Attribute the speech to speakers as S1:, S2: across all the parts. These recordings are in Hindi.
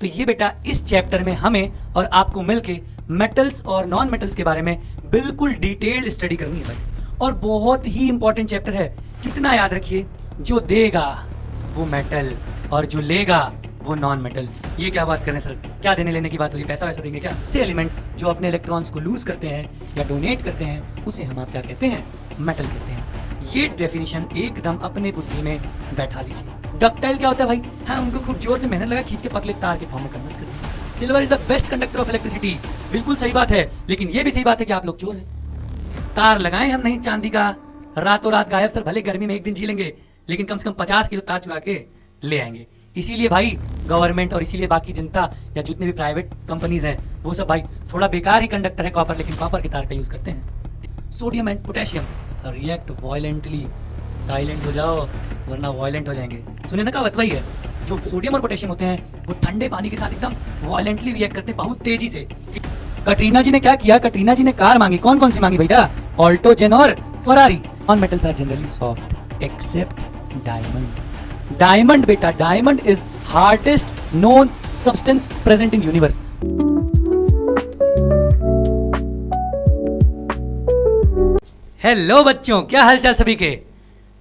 S1: तो ये बेटा इस चैप्टर में हमें और आपको मिलके मेटल्स और नॉन मेटल्स के बारे में बिल्कुल डिटेल्ड स्टडी करनी है भाई, और बहुत ही इंपॉर्टेंट चैप्टर है। कितना याद रखिए, जो देगा वो मेटल और जो लेगा वो नॉन मेटल। ये क्या बात कर रहे हैं सर, क्या देने लेने की बात हुई, पैसा वैसा देंगे क्या? से एलिमेंट जो अपने इलेक्ट्रॉन्स को लूज करते हैं या डोनेट करते हैं उसे हम आप क्या कहते हैं, मेटल कहते हैं। ये डेफिनेशन एकदम अपने बुद्धि में बैठा लीजिए। डक्टाइल क्या होता है भाई? हाँ, उनको खूब जोर से मेहनत लगा खींच के पतले तार के फॉर्म में कन्वर्ट करते हैं। Silver is the best conductor of electricity, बिल्कुल सही बात है, लेकिन ये भी सही बात है कि आप लोग चोर हैं। तार लगाए हम नहीं चांदी का, रातों रात गायब सर, भले गर्मी में एक दिन जी लेंगे लेकिन कम से कम 50 किलो तार चुरा के ले आएंगे। इसीलिए भाई गवर्नमेंट और इसीलिए बाकी जनता या जितने भी प्राइवेट कंपनीज हैं वो सब भाई थोड़ा बेकार ही कंडक्टर है कॉपर, लेकिन कॉपर के तार का यूज करते हैं। Sodium and potassium react violently, silent हो जाओ वरना वायलेंट हो जाएंगे। सुने ना, कहावत वही है। जो सोडियम और पोटेशियम होते हैं वो ठंडे पानी के साथ एकदम वायलेंटली रिएक्ट करते हैं, बहुत तेजी से। कटरीना जी ने क्या किया, कटरीना जी ने कार मांगी, कौन कौन सी मांगी भैया? ऑल्टो, जेन और Ferrari. Non metals are generally soft except diamond. Diamond बेटा, diamond is hardest known substance present in universe. Hello बच्चों, क्या हालचाल सभी के?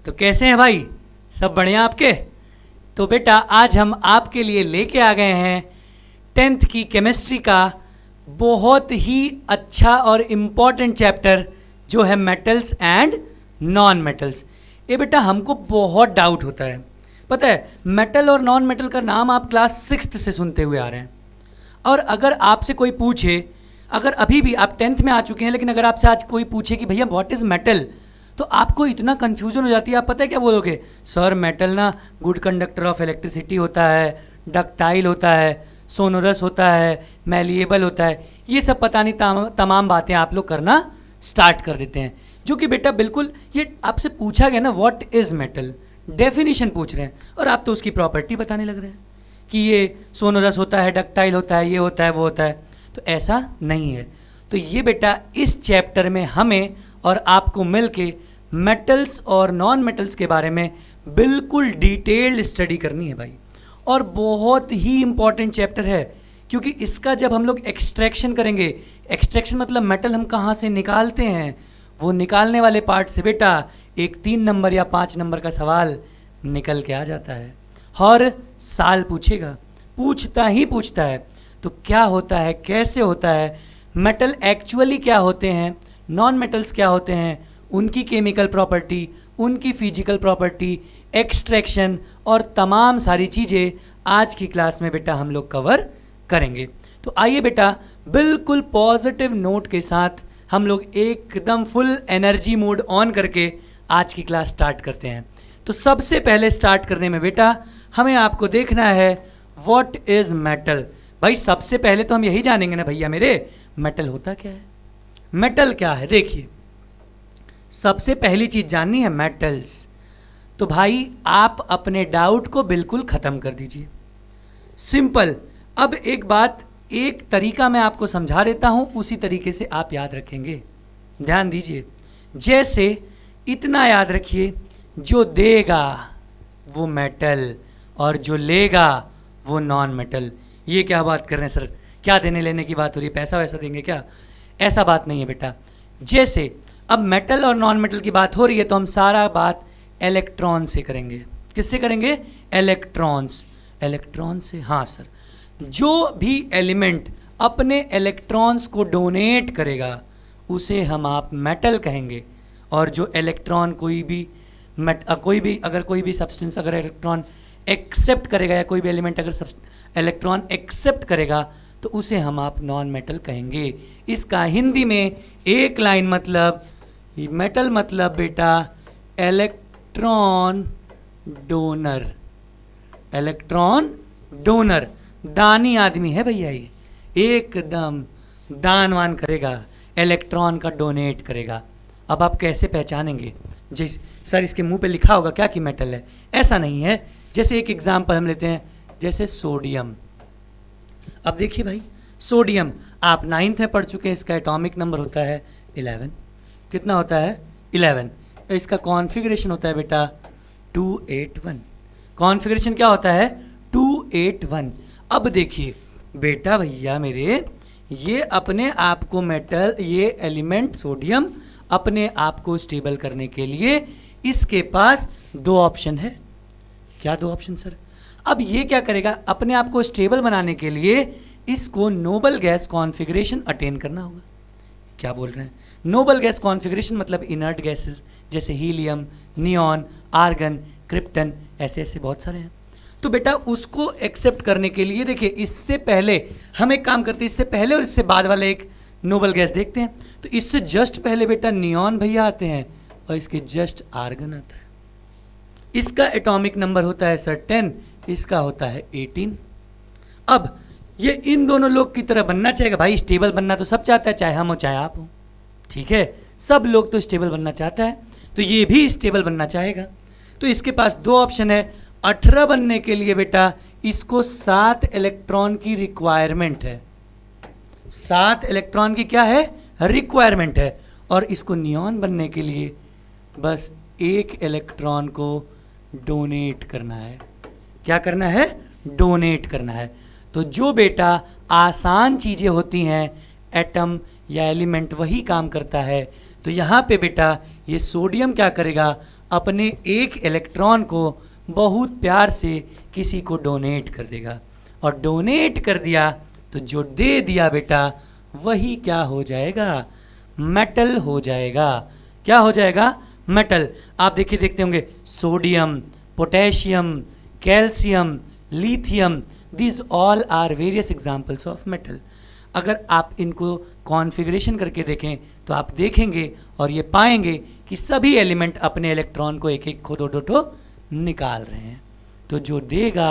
S1: तो कैसे हैं भाई, सब बढ़िया आपके? तो बेटा आज हम आपके लिए लेके आ गए हैं 10th की केमिस्ट्री का बहुत ही अच्छा और इम्पॉर्टेंट चैप्टर जो है मेटल्स एंड नॉन मेटल्स। ये बेटा हमको बहुत डाउट होता है, पता है, मेटल और नॉन मेटल का नाम आप क्लास 6th से सुनते हुए आ रहे हैं, और अगर आपसे कोई पूछे, अगर अभी भी आप 10th में आ चुके हैं लेकिन अगर आपसे आज कोई पूछे कि भैया व्हाट इज़ मेटल, तो आपको इतना कन्फ्यूजन हो जाती है। आप पता है क्या बोलोगे? सर मेटल ना गुड कंडक्टर ऑफ इलेक्ट्रिसिटी होता है, डक्टाइल होता है, सोनोरस होता है, मैलिएबल होता है, ये सब पता नहीं तमाम बातें आप लोग करना स्टार्ट कर देते हैं, जो कि बेटा बिल्कुल ये आपसे पूछा गया ना व्हाट इज़ मेटल, डेफिनेशन पूछ रहे हैं और आप तो उसकी प्रॉपर्टी बताने लग रहे हैं कि ये सोनोरस होता है, डक्टाइल होता है, ये होता है, वो होता है। तो ऐसा नहीं है। तो ये बेटा इस चैप्टर में हमें और आपको मिलके मेटल्स और नॉन मेटल्स के बारे में बिल्कुल डिटेल्ड स्टडी करनी है भाई, और बहुत ही इम्पॉर्टेंट चैप्टर है, क्योंकि इसका जब हम लोग एक्सट्रैक्शन करेंगे, एक्सट्रैक्शन मतलब मेटल हम कहाँ से निकालते हैं, वो निकालने वाले पार्ट से बेटा एक 3 नंबर या 5 नंबर का सवाल निकल के आ जाता है। हर साल पूछेगा, पूछता ही पूछता है। तो क्या होता है, कैसे होता है, मेटल एक्चुअली क्या होते हैं, नॉन मेटल्स क्या होते हैं, उनकी केमिकल प्रॉपर्टी, उनकी फिजिकल प्रॉपर्टी, एक्सट्रैक्शन और तमाम सारी चीज़ें आज की क्लास में बेटा हम लोग कवर करेंगे। तो आइए बेटा बिल्कुल पॉजिटिव नोट के साथ हम लोग एकदम फुल एनर्जी मोड ऑन करके आज की क्लास स्टार्ट करते हैं। तो सबसे पहले स्टार्ट करने में बेटा हमें आपको देखना है व्हाट इज़ मेटल। भाई सबसे पहले तो हम यही जानेंगे ना भैया मेरे, मेटल होता क्या है, मेटल क्या है। देखिए सबसे पहली चीज़ जाननी है मेटल्स। तो भाई आप अपने डाउट को बिल्कुल ख़त्म कर दीजिए, सिंपल। अब एक बात, एक तरीका मैं आपको समझा देता हूँ, उसी तरीके से आप याद रखेंगे, ध्यान दीजिए। जैसे इतना याद रखिए, जो देगा वो मेटल और जो लेगा वो नॉन मेटल। ये क्या बात कर रहे हैं सर, क्या देने लेने की बात हो रही है, पैसा वैसा देंगे क्या? ऐसा बात नहीं है बेटा। जैसे अब मेटल और नॉन मेटल की बात हो रही है तो हम सारा बात इलेक्ट्रॉन से करेंगे। किससे करेंगे? इलेक्ट्रॉन्स। इलेक्ट्रॉन से, हाँ सर। जो भी एलिमेंट अपने इलेक्ट्रॉन्स को डोनेट करेगा उसे हम आप मेटल कहेंगे, और जो इलेक्ट्रॉन कोई भी अगर कोई भी सब्सटेंस अगर इलेक्ट्रॉन एक्सेप्ट करेगा, या कोई भी एलिमेंट अगर इलेक्ट्रॉन एक्सेप्ट करेगा तो उसे हम आप नॉन मेटल कहेंगे। इसका हिंदी में एक लाइन मतलब, मेटल मतलब बेटा इलेक्ट्रॉन डोनर। इलेक्ट्रॉन डोनर, दानी आदमी है भैया, ये एकदम दान वान करेगा, इलेक्ट्रॉन का डोनेट करेगा। अब आप कैसे पहचानेंगे? जिस सर इसके मुंह पे लिखा होगा क्या कि मेटल है, ऐसा नहीं है। जैसे एक एग्जांपल हम लेते हैं, जैसे सोडियम। अब देखिए भाई, सोडियम आप 9th में पढ़ चुके हैं, इसका एटॉमिक नंबर होता है 11। कितना होता है? 11। इसका कॉन्फ़िगरेशन होता है बेटा 281। कॉन्फ़िगरेशन क्या होता है? 281। अब देखिए बेटा भैया मेरे, ये अपने आप को मेटल, ये एलिमेंट सोडियम अपने आप को स्टेबल करने के लिए इसके पास दो ऑप्शन है। क्या दो ऑप्शन सर? अब ये क्या करेगा, अपने आप को स्टेबल बनाने के लिए इसको नोबल गैस कॉन्फ़िगरेशन अटेन करना होगा। क्या बोल रहे हैं? नोबल गैस कॉन्फ़िगरेशन मतलब इनर्ट गैसेस जैसे हीलियम, नियॉन, आर्गन, क्रिप्टन, ऐसे ऐसे बहुत सारे हैं। तो बेटा उसको एक्सेप्ट करने के लिए देखिए, इससे पहले हम एक काम करते हैं, इससे पहले और इससे बाद वाले एक नोबल गैस देखते हैं। तो इससे जस्ट पहले बेटा नियॉन भैया आते हैं और इसके जस्ट आर्गन आता है। इसका एटॉमिक नंबर होता है सर 10, इसका होता है 18। अब ये इन दोनों लोग की तरह बनना चाहेगा भाई, स्टेबल बनना तो सब चाहता है, चाहे हम हो चाहे आप हो, ठीक है, सब लोग तो स्टेबल बनना चाहता है, तो ये भी स्टेबल बनना चाहेगा। तो इसके पास दो ऑप्शन है। 18 बनने के लिए बेटा इसको 7 इलेक्ट्रॉन की रिक्वायरमेंट है, 7 इलेक्ट्रॉन की क्या है, रिक्वायरमेंट है। और इसको नियॉन बनने के लिए बस 1 इलेक्ट्रॉन को डोनेट करना है। क्या करना है? डोनेट करना है। तो जो बेटा आसान चीज़ें होती हैं, एटम या एलिमेंट, वही काम करता है। तो यहाँ पे बेटा ये सोडियम क्या करेगा, अपने 1 इलेक्ट्रॉन को बहुत प्यार से किसी को डोनेट कर देगा, और डोनेट कर दिया तो जो दे दिया बेटा वही क्या हो जाएगा, मेटल हो जाएगा। क्या हो जाएगा? मेटल। आप देखिए, देखते होंगे sodium, potassium, calcium, lithium, these all are various examples of metal। अगर आप इनको कॉन्फ़िगरेशन करके देखें तो आप देखेंगे और ये पाएंगे कि सभी एलिमेंट अपने इलेक्ट्रॉन को एक एक को दो दो निकाल रहे हैं। तो जो देगा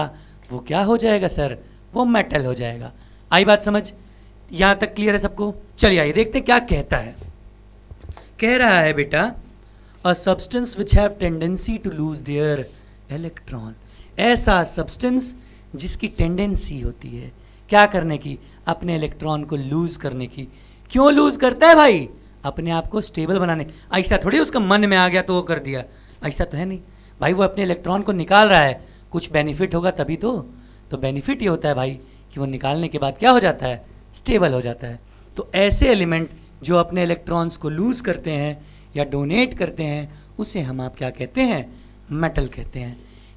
S1: वो क्या हो जाएगा सर, वो मेटल हो जाएगा। आई बात समझ? यहाँ तक क्लियर है सबको? चलिए आइए देखते हैं क्या कहता है। कह रहा है बेटा a substance which have tendency to lose their electron, ऐसा सब्सटेंस जिसकी टेंडेंसी होती है क्या करने की, अपने इलेक्ट्रॉन को लूज करने की। क्यों लूज करता है भाई? अपने आप को स्टेबल बनाने। ऐसा थोड़ी उसका मन में आ गया तो वो कर दिया, ऐसा तो है नहीं भाई। वो अपने इलेक्ट्रॉन को निकाल रहा है, कुछ बेनिफिट होगा तभी तो बेनिफिट ये होता है भाई कि वो निकालने के बाद क्या हो जाता है, स्टेबल हो जाता है। तो ऐसे एलिमेंट जो अपने इलेक्ट्रॉन्स को लूज करते हैं या डोनेट करते हैं उसे हम आप क्या कहते हैं, मेटल कहते हैं।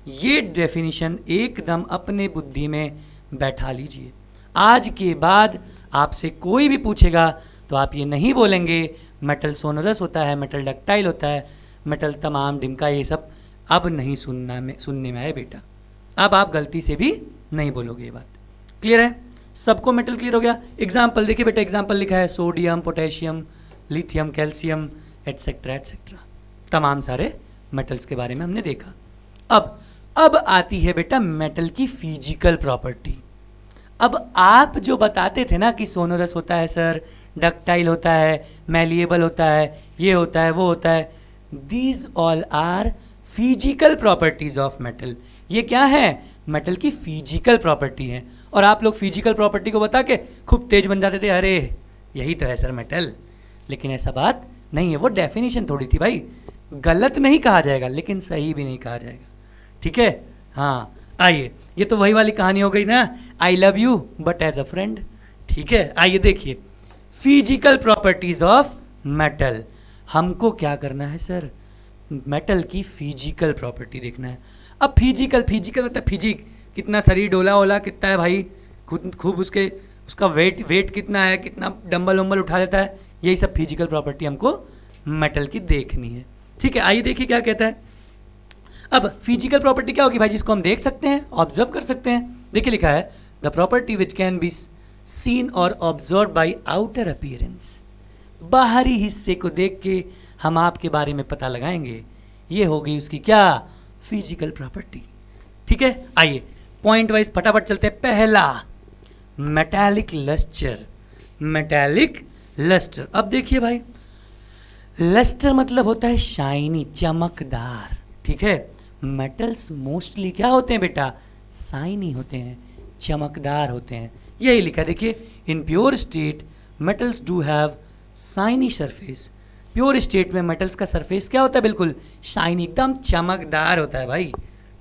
S1: ये डेफिनेशन एकदम अपने बुद्धि में बैठा लीजिए। आज के बाद आपसे कोई भी पूछेगा तो आप ये नहीं बोलेंगे मेटल सोनरस होता है, मेटल डक्टाइल होता है, मेटल तमाम डिमका, ये सब अब नहीं सुनने में आए बेटा। अब आप गलती से भी नहीं बोलोगे। ये बात क्लियर है? सबको मेटल क्लियर हो गया? एग्जाम्पल देखिए बेटा, एग्जाम्पल लिखा है sodium, potassium, lithium, calcium, etcetera etcetera, तमाम सारे मेटल्स के बारे में हमने देखा। अब आती है बेटा मेटल की फिजिकल प्रॉपर्टी। अब आप जो बताते थे ना कि सोनोरस होता है सर, डक्टाइल होता है, मैलिएबल होता है, ये होता है, वो होता है, these all are physical properties of metal. ये क्या है? मेटल की फिजिकल प्रॉपर्टी है। और आप लोग फिजिकल प्रॉपर्टी को बता के खूब तेज बन जाते थे, अरे यही तो है सर मेटल। लेकिन ऐसा बात नहीं है, वो डेफिनेशन थोड़ी थी भाई। गलत नहीं कहा जाएगा लेकिन सही भी नहीं कहा जाएगा, ठीक है? हाँ आइए, ये तो वही वाली कहानी हो गई ना, I love you but as a friend, ठीक है? आइए देखिए फिजिकल प्रॉपर्टीज ऑफ मेटल। हमको क्या करना है सर, मेटल की फिजिकल प्रॉपर्टी देखना है। अब फिजिकल मतलब फिजिक, कितना शरीर डोला ओला कितना है भाई, खूब उसका वेट कितना है, कितना डंबल वम्बल उठा लेता है, यही सब फिजिकल प्रॉपर्टी हमको मेटल की देखनी है, ठीक है? आइए देखिए क्या कहता है। अब फिजिकल प्रॉपर्टी क्या होगी भाई, जिसको हम देख सकते हैं, ऑब्जर्व कर सकते हैं। देखिए लिखा है the property which can be seen और ऑब्जर्व बाई आउटर अपीयरेंस। बाहरी हिस्से को देख के हम आपके बारे में पता लगाएंगे, ये हो गई उसकी क्या, फिजिकल प्रॉपर्टी, ठीक है? आइए पॉइंट वाइज फटाफट चलते हैं। पहला मेटालिक लस्टर, मेटालिक लस्टर। अब देखिए भाई, लस्टर मतलब होता है शाइनी, चमकदार, ठीक है? मेटल्स मोस्टली क्या होते हैं बेटा, शाइनी होते हैं, चमकदार होते हैं। यही लिखा देखिए, in pure state metals do have shiny surface. Pure state में मेटल्स का सरफेस क्या होता है, बिल्कुल शाइनी, एकदम चमकदार होता है भाई,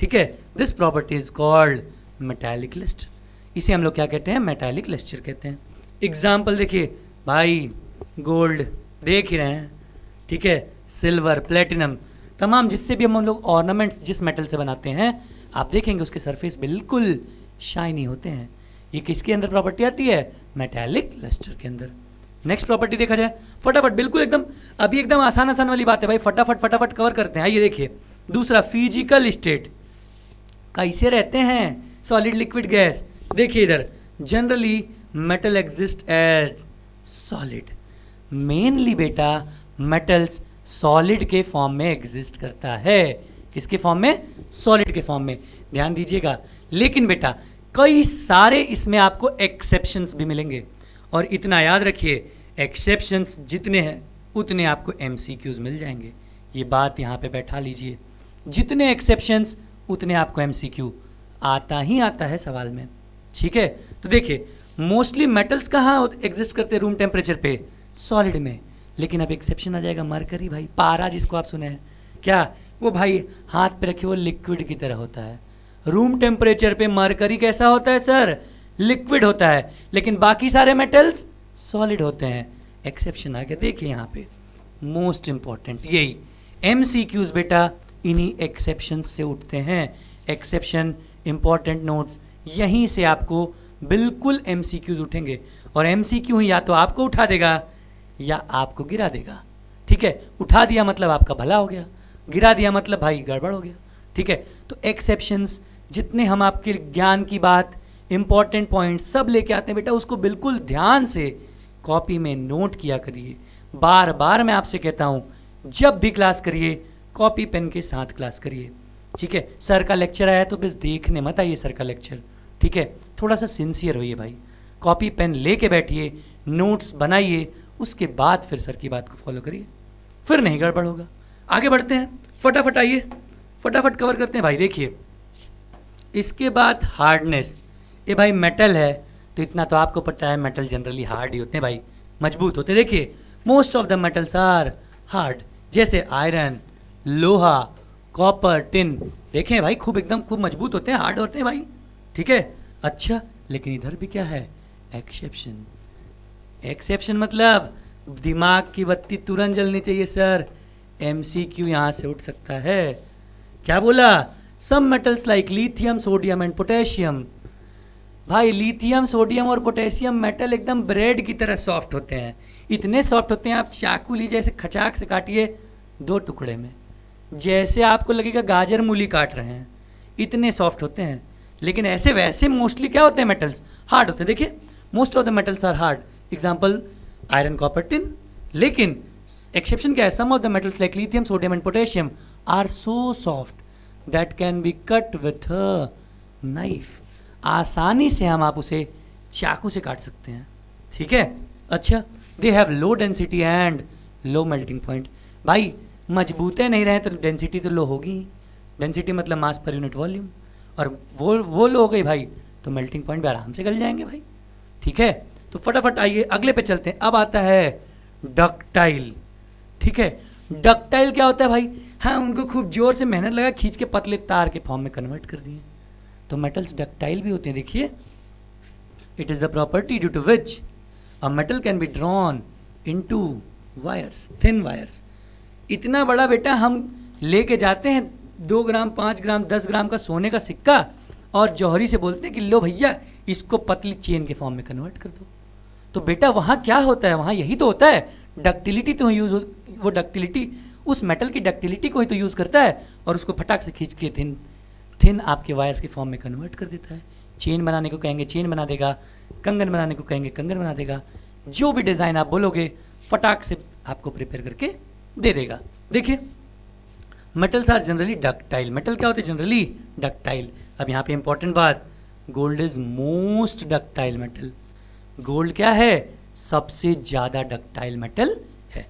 S1: ठीक है? This property is called metallic lustre. इसे हम लोग क्या कहते हैं, मेटालिक लस्टर कहते हैं। एग्जाम्पल देखिए भाई, गोल्ड देख ही रहे हैं, ठीक है, सिल्वर, प्लेटिनम, तमाम जिससे भी हम लोग ऑर्नामेंट्स जिस मेटल से बनाते हैं, आप देखेंगे उसके सरफेस बिल्कुल शाइनी होते हैं। ये किसके अंदर प्रॉपर्टी आती है, मेटालिक लस्टर के अंदर। नेक्स्ट प्रॉपर्टी देखा जाए फटाफट, बिल्कुल एकदम अभी एकदम आसान आसान वाली बात है भाई, फटाफट फटाफट कवर करते हैं। आइए देखिए, दूसरा फिजिकल स्टेट कैसे रहते हैं, सॉलिड लिक्विड गैस। देखिए इधर, generally metal exist as solid, mainly बेटा मेटल्स सॉलिड के फॉर्म में एग्जिस्ट करता है। किसके फॉर्म में, सॉलिड के फॉर्म में, ध्यान दीजिएगा। लेकिन बेटा कई सारे इसमें आपको एक्सेप्शंस भी मिलेंगे, और इतना याद रखिए, एक्सेप्शंस जितने हैं उतने आपको एमसीक्यूज मिल जाएंगे। ये बात यहाँ पे बैठा लीजिए, जितने एक्सेप्शंस उतने आपको एमसीक्यू आता ही आता है सवाल में, ठीक है। तो देखिए मोस्टली मेटल्स कहाँ एग्जिस्ट करते हैं, रूम टेम्परेचर पे, सॉलिड में। लेकिन अब एक्सेप्शन आ जाएगा, मरकरी भाई, पारा जिसको आप सुने हैं, क्या वो भाई हाथ पे रखे वो लिक्विड की तरह होता है। रूम टेम्परेचर पे मरकरी कैसा होता है सर, लिक्विड होता है, लेकिन बाकी सारे मेटल्स सॉलिड होते हैं। एक्सेप्शन आ गया, देखिए यहाँ पे मोस्ट इंपॉर्टेंट यही एमसीक्यूज बेटा इन्हीं एक्सेप्शन से उठते हैं। एक्सेप्शन, इंपॉर्टेंट नोट्स, यहीं से आपको बिल्कुल एमसीक्यूज उठेंगे, और एमसीक्यू ही या तो आपको उठा देगा या आपको गिरा देगा, ठीक है। उठा दिया मतलब आपका भला हो गया, गिरा दिया मतलब भाई गड़बड़ हो गया, ठीक है। तो एक्सेप्शंस जितने हम आपके ज्ञान की बात, इंपॉर्टेंट पॉइंट सब लेके आते हैं बेटा, उसको बिल्कुल ध्यान से कॉपी में नोट किया करिए। बार बार मैं आपसे कहता हूँ, जब भी क्लास करिए कॉपी पेन के साथ क्लास करिए, ठीक है। सर का लेक्चर आया तो बस देखने मत आइए सर का लेक्चर, ठीक है। थोड़ा सा सिंसियर होइए भाई, कॉपी पेन लेके बैठिए, नोट्स बनाइए, उसके बाद फिर सर की बात को फॉलो करिए, फिर नहीं गड़बड़ होगा। आगे बढ़ते हैं, फटाफट आइए, फटाफट कवर करते हैं भाई। देखिए इसके बाद हार्डनेस, ये भाई मेटल है तो इतना तो आपको पता है, मेटल जनरली हार्ड ही होते हैं भाई, मजबूत होते हैं। देखिए most of the metals are hard, जैसे आयरन, लोहा, कॉपर, टिन, देखें भाई खूब एकदम खूब मजबूत होते हैं, हार्ड होते हैं भाई, ठीक है। अच्छा लेकिन इधर भी क्या है, एक्सेप्शन। एक्सेप्शन मतलब दिमाग की बत्ती तुरंत जलनी चाहिए सर, एमसीक्यू यहाँ से उठ सकता है। क्या बोला, some metals like lithium, sodium and potassium. भाई लिथियम, सोडियम और पोटेशियम मेटल एकदम ब्रेड की तरह सॉफ्ट होते हैं, इतने सॉफ्ट होते हैं आप चाकू लीजिए ऐसे खचाक से काटिए 2 टुकड़े में, जैसे आपको लगेगा गाजर मूली काट रहे हैं, इतने सॉफ्ट होते हैं। लेकिन ऐसे वैसे मोस्टली क्या होते हैं, मेटल्स हार्ड होते हैं। देखिए most of the metals are hard, example iron, copper, tin. लेकिन एक्सेप्शन क्या है, some of the metals like lithium, sodium and potassium are so soft that can be cut with knife. आसानी से हम आप उसे चाकू से काट सकते हैं, ठीक है। अच्छा, they have low density and low melting point. भाई मजबूते नहीं रहे तो डेंसिटी तो लो होगी ही, डेंसिटी मतलब मास पर यूनिट वॉल्यूम, और वो लो हो गई भाई तो मेल्टिंग पॉइंट भी आराम से गल जाएंगे भाई, ठीक है। तो फटाफट आइए अगले पे चलते हैं। अब आता है डक्टाइल, ठीक है। डक्टाइल क्या होता है भाई, हाँ उनको खूब जोर से मेहनत लगा खींच के पतले तार के फॉर्म में कन्वर्ट कर दिए, तो मेटल्स डक्टाइल भी होते हैं। देखिए, it is the property due to which a metal can be drawn into wires, thin wires. इतना बड़ा बेटा हम लेके जाते हैं 2 ग्राम, 5 ग्राम, 10 ग्राम का सोने का सिक्का, और जौहरी से बोलते हैं कि लो भैया इसको पतली चेन के फॉर्म में कन्वर्ट कर दो। तो बेटा वहाँ क्या होता है, वहाँ यही तो होता है, डक्टिलिटी तो यूज़, वो डक्टिलिटी उस मेटल की डक्टिलिटी को ही तो यूज़ करता है, और उसको फटाक से खींच के थिन आपके वायर्स के फॉर्म में कन्वर्ट कर देता है। चेन बनाने को कहेंगे चेन बना देगा, कंगन बनाने को कहेंगे कंगन बना देगा, जो भी डिज़ाइन आप बोलोगे फटाक से आपको प्रिपेयर करके दे देगा। देखिए metals are generally ductile, metal क्या होते हैं जनरली डक्टाइल। अब यहाँ पे इंपॉर्टेंट बात, gold is most ductile metal. Gold क्या है, सबसे ज़्यादा डक्टाइल मेटल है।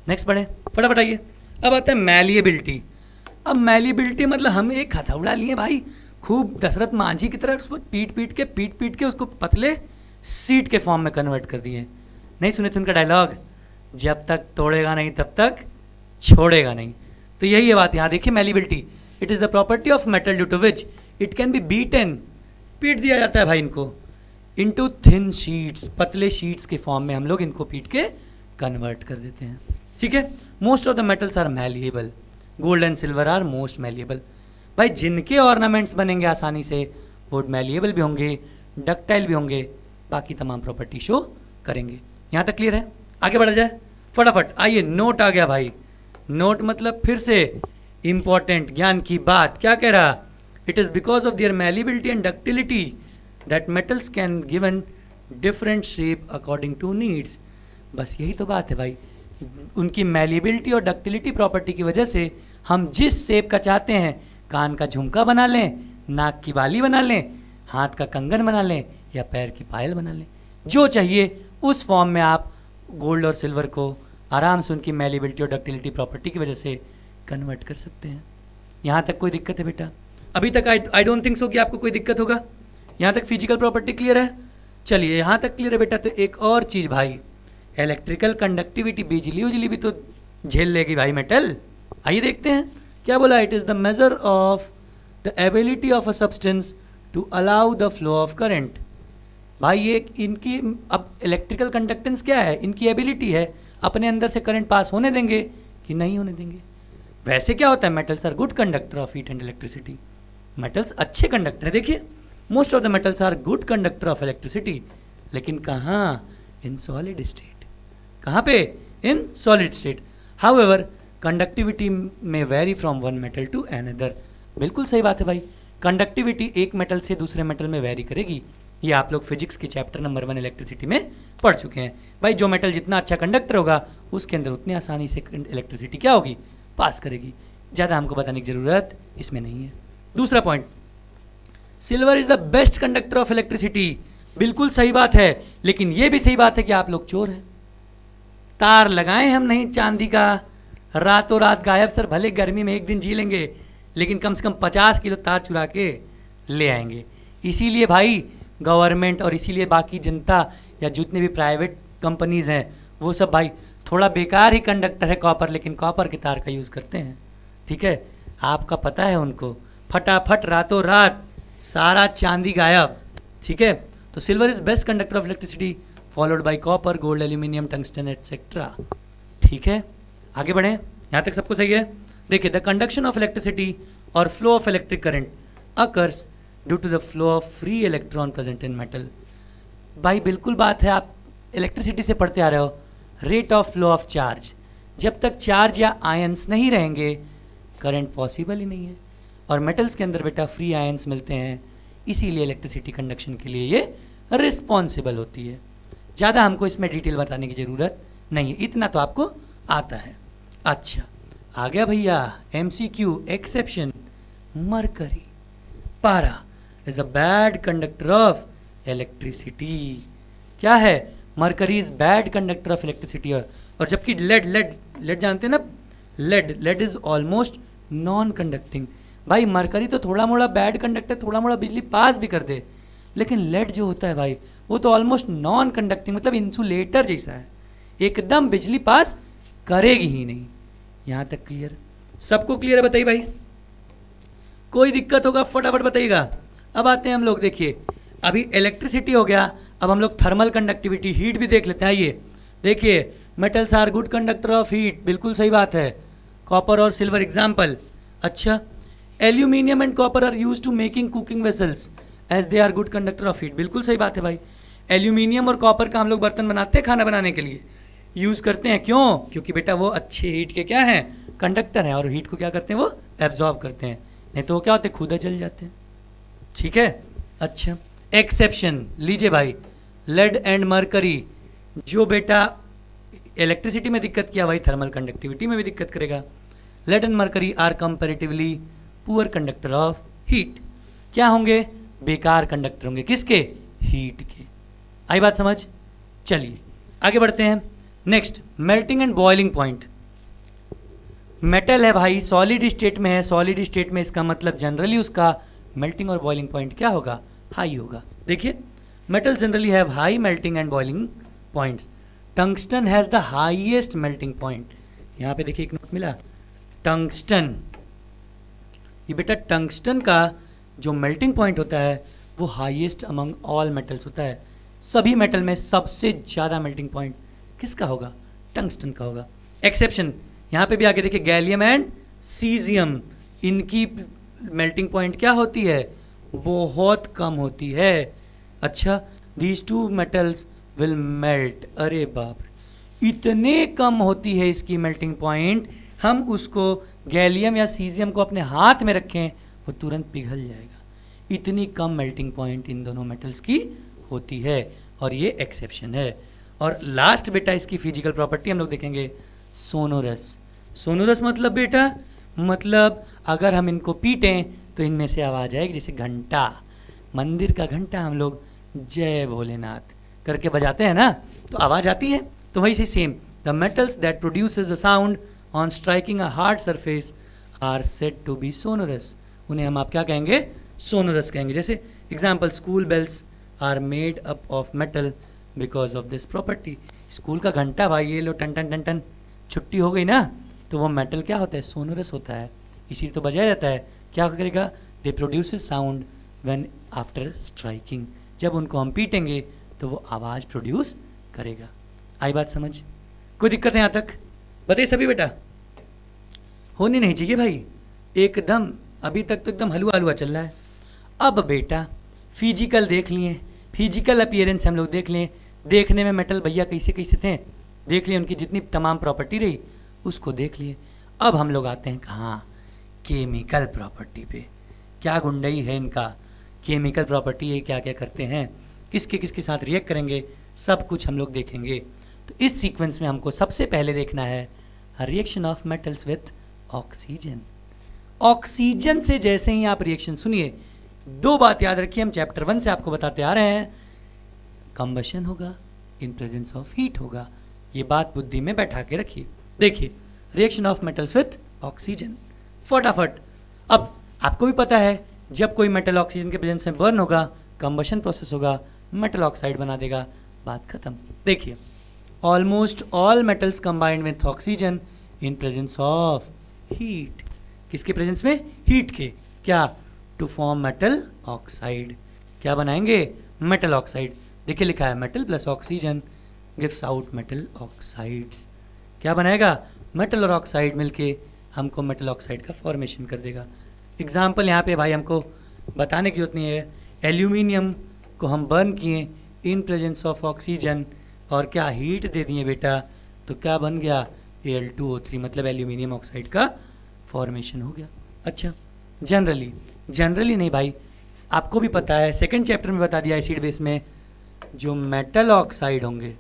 S1: नेक्स्ट बढ़े, फटाफट आइए। अब आता है मैलिएबिलिटी। अब मैलिएबिलिटी मतलब हम एक हथौड़ा लिए भाई, खूब दशरथ मांझी की तरह उसको पीट के उसको पतले सीट के फॉर्म में कन्वर्ट कर दिए। नहीं सुने थे उनका डायलॉग, जब तक तोड़ेगा नहीं तब तक छोड़ेगा नहीं। तो यही है बात। यहाँ देखिए malleability, it is the property of metal due to which it can be beaten पीट दिया जाता है भाई इनको इनटू थिन शीट्स, पतले शीट्स के फॉर्म में हम लोग इनको पीट के कन्वर्ट कर देते हैं। ठीक है, most of the metals are malleable, gold and silver are most malleable. भाई जिनके ऑर्नामेंट्स बनेंगे आसानी से वो मैलिएबल भी होंगे, डक्टाइल भी होंगे, बाकी तमाम प्रॉपर्टी शो करेंगे। यहाँ तक क्लियर है? आगे बढ़ा जाए फटाफट। आइए, नोट आ गया भाई। नोट मतलब फिर से इंपॉर्टेंट ज्ञान की बात। क्या कह रहा? It is because of their malleability and ductility that metals can given different shape according to needs. बस यही तो बात है भाई, उनकी मैलिबिलिटी और डक्टिलिटी प्रॉपर्टी की वजह से हम जिस शेप का चाहते हैं, कान का झुमका बना लें, नाक की बाली बना लें, हाथ का कंगन बना लें या पैर की पायल बना लें, जो चाहिए उस फॉर्म में आप गोल्ड और सिल्वर को आराम से उनकी मैलिबिलिटी और डक्टिलिटी प्रॉपर्टी की वजह से कन्वर्ट कर सकते हैं। यहाँ तक कोई दिक्कत है बेटा? अभी तक आई डोंट थिंक सो कि आपको कोई दिक्कत होगा। यहाँ तक फिजिकल प्रॉपर्टी क्लियर है? चलिए, यहाँ तक क्लियर है बेटा। तो एक और चीज़ भाई, इलेक्ट्रिकल कंडक्टिविटी, बिजली उजली भी तो झेल लेगी भाई मेटल। आइए देखते हैं क्या बोला। It is the measure of the ability of a substance to allow the flow of current. भाई ये इनकी, अब इलेक्ट्रिकल कंडक्टेंस क्या है? इनकी एबिलिटी है, अपने अंदर से करंट पास होने देंगे कि नहीं होने देंगे। वैसे क्या होता है, metals are good conductor of heat and electricity. Metals अच्छे कंडक्टर है। देखिए, most of the metals are good conductor of electricity, लेकिन कहाँ? In solid state. कहाँ पे? In solid state. However conductivity में vary from one metal to another. बिल्कुल सही बात है भाई, कंडक्टिविटी एक मेटल से दूसरे मेटल में वेरी करेगी। ये आप लोग फिजिक्स के चैप्टर नंबर 1 इलेक्ट्रिसिटी में पढ़ चुके हैं भाई। जो मेटल जितना अच्छा कंडक्टर होगा उसके अंदर उतनी आसानी से इलेक्ट्रिसिटी क्या होगी? पास करेगी। ज़्यादा हमको बताने की ज़रूरत इसमें नहीं है। दूसरा point, silver is the best conductor of electricity. बिल्कुल सही बात है, लेकिन ये भी सही बात है कि आप लोग चोर हैं। तार लगाएं हम नहीं चांदी का, रातों रात गायब सर। भले गर्मी में एक दिन जी लेंगे, लेकिन कम से कम 50 किलो तार चुरा के ले आएंगे। इसीलिए भाई गवर्नमेंट और इसीलिए बाकी जनता या जितने भी प्राइवेट कंपनीज़ हैं वो सब भाई थोड़ा बेकार ही कंडक्टर है कॉपर, लेकिन कॉपर के तार का यूज़ करते हैं। ठीक है, आपका पता है उनको, फटाफट रातों रात सारा चांदी गायब। ठीक है, तो silver is best conductor of electricity followed by copper, gold, aluminium, tungsten etcetera. ठीक है, आगे बढ़ें। यहाँ तक सबको सही है? देखिए, द कंडक्शन ऑफ इलेक्ट्रिसिटी और flow of electric current occurs due to the flow of free electron present in metal. भाई बिल्कुल बात है, आप इलेक्ट्रिसिटी से पढ़ते आ रहे हो, rate of flow of charge. जब तक चार्ज या आयंस नहीं रहेंगे करंट पॉसिबल ही नहीं है। और मेटल्स के अंदर बेटा फ्री आयंस मिलते हैं, इसीलिए इलेक्ट्रिसिटी कंडक्शन के लिए ये रिस्पॉन्सिबल होती है। ज़्यादा हमको इसमें डिटेल बताने की ज़रूरत नहीं है, इतना तो आपको आता है। अच्छा, आ गया भैया MCQ एक्सेप्शन। मरकरी पारा is a bad conductor of electricity. क्या है? Mercury is bad conductor of electricity. और जबकि लेड जानते हैं ना, lead is almost non conducting. भाई मरकरी तो थोड़ा मोड़ा बैड कंडक्टर, थोड़ा मोड़ा बिजली पास भी कर दे, लेकिन लेड जो होता है भाई वो तो ऑलमोस्ट नॉन कंडक्टिंग, मतलब इंसुलेटर जैसा है, एकदम बिजली पास करेगी ही नहीं। यहाँ तक क्लियर? सबको क्लियर है? बताइए भाई, कोई दिक्कत होगा फटाफट बताइएगा। अब आते हैं हम लोग, देखिए अभी इलेक्ट्रिसिटी हो गया, अब हम लोग थर्मल कंडक्टिविटी, हीट भी देख लेते हैं। आइए देखिए, metals are good conductor of heat, बिल्कुल सही बात है। कॉपर और सिल्वर एग्जाम्पल। अच्छा, aluminium and copper are use to making cooking vessels as they are good conductor of heat. बिल्कुल सही बात है भाई, एल्यूमिनियम और कॉपर का हम लोग बर्तन बनाते हैं, खाना बनाने के लिए यूज़ करते हैं। क्यों? क्योंकि बेटा वो अच्छे हीट के क्या हैं? कंडक्टर हैं, और हीट को क्या करते हैं? वो एब्जॉर्ब करते हैं, नहीं तो वो क्या होते हैं? खुद जल जाते हैं। ठीक है, अच्छा एक्सेप्शन लीजिए भाई, लेड एंड मरकरी, जो बेटा इलेक्ट्रिसिटी में दिक्कत किया भाई थर्मल कंडक्टिविटी में भी दिक्कत करेगा। Lead and mercury are comparatively poor conductor of heat. क्या होंगे? बेकार कंडक्टर होंगे, किसके? हीट के। आई बात समझ? चलिए आगे बढ़ते हैं। Next, melting and boiling point. Metal है भाई, सॉलिड स्टेट में है, सॉलिड स्टेट में इसका मतलब जनरली उसका मेल्टिंग और बॉइलिंग पॉइंट क्या होगा? हाई होगा। देखिए, metal generally have high melting and boiling points. Tungsten has the highest melting point. यहाँ पे देखिए एक नोट मिला, टंगस्टन। ये बेटा टंगस्टन का जो मेल्टिंग पॉइंट होता है वो हाईएस्ट अमंग ऑल मेटल्स होता है। सभी मेटल में सबसे ज़्यादा मेल्टिंग पॉइंट किसका होगा? टंगस्टन का होगा। एक्सेप्शन यहाँ पे भी आगे देखिए, गैलियम एंड सीजियम, इनकी मेल्टिंग पॉइंट क्या होती है? बहुत कम होती है। अच्छा, these two metals will melt, अरे बाप रे, इतने कम होती है इसकी मेल्टिंग पॉइंट, हम उसको गैलियम या सीजियम को अपने हाथ में रखें वो तुरंत पिघल जाएगा। इतनी कम मेल्टिंग पॉइंट इन दोनों मेटल्स की होती है, और ये एक्सेप्शन है। और लास्ट बेटा इसकी फिजिकल प्रॉपर्टी हम लोग देखेंगे, सोनोरस। सोनोरस मतलब बेटा, मतलब अगर हम इनको पीटें तो इनमें से आवाज़ आएगी, जैसे घंटा, मंदिर का घंटा हम लोग जय भोलेनाथ करके बजाते हैं ना, तो आवाज़ आती है। तो वही से same, the metals that produces a sound on striking a hard surface are said to be sonorous. उन्हें हम आप क्या कहेंगे? सोनोरस कहेंगे। जैसे example, school bells are made up of metal because of this property. School का घंटा भाई, ये लो टन टन टन टन, छुट्टी हो गई ना, तो वो मेटल क्या होता है? सोनोरस होता है, इसीलिए तो बजाया जाता है। क्या करेगा? They produce sound when after striking, जब उनको हम पीटेंगे तो वो आवाज़ प्रोड्यूस करेगा। आई बात समझ? कोई दिक्कत है यहाँ तक? बताइए सभी बेटा। होनी नहीं चाहिए भाई, एकदम अभी तक तो एकदम हलवा हलवा चल रहा है। अब बेटा फिजिकल देख लिए, फिजिकल अपीयरेंस हम लोग देख लें, देखने में मेटल भैया कैसे कैसे थे देख लिए, उनकी जितनी तमाम प्रॉपर्टी रही उसको देख लिए। अब हम लोग आते हैं कहाँ? केमिकल प्रॉपर्टी पे। क्या गुंडई है इनका, केमिकल प्रॉपर्टी है, क्या क्या करते हैं, किसके किसके साथ रिएक्ट करेंगे, सब कुछ हम लोग देखेंगे। तो इस सीक्वेंस में हमको सबसे पहले देखना है reaction of metals with oxygen. Oxygen से जैसे ही आप रिएक्शन सुनिए, दो बात याद रखिए, हम चैप्टर 1 से आपको बताते आ रहे हैं, कंबशन होगा, इन प्रेजेंस ऑफ हीट होगा। ये बात बुद्धि में बैठा के रखिए। देखिए, reaction of metals with oxygen, फटाफट। अब आपको भी पता है, जब कोई मेटल ऑक्सीजन के प्रेजेंस में बर्न होगा, कंबशन प्रोसेस होगा, मेटल ऑक्साइड बना देगा, बात खत्म। देखिए, almost all metals combined with oxygen in presence of heat. किसके प्रेजेंस में? हीट के। क्या? To form metal oxide. क्या बनाएंगे? Metal oxide. देखिए लिखा है, metal plus oxygen gives out metal oxides. क्या बनाएगा? मेटल और ऑक्साइड मिलके हमको मेटल ऑक्साइड का फॉर्मेशन कर देगा। एग्जाम्पल यहाँ पे भाई हमको बताने की जरूरत नहीं है। एल्यूमिनियम को हम बर्न किए इन प्रेजेंस ऑफ ऑक्सीजन और क्या हीट दे दिए बेटा, तो क्या बन गया? Al2O3, मतलब एल्यूमिनियम ऑक्साइड का फॉर्मेशन हो गया। अच्छा, जनरली नहीं भाई, आपको भी पता है, सेकंड चैप्टर में बता दिया एसिड बेस में, जो मेटल ऑक्साइड होंगे,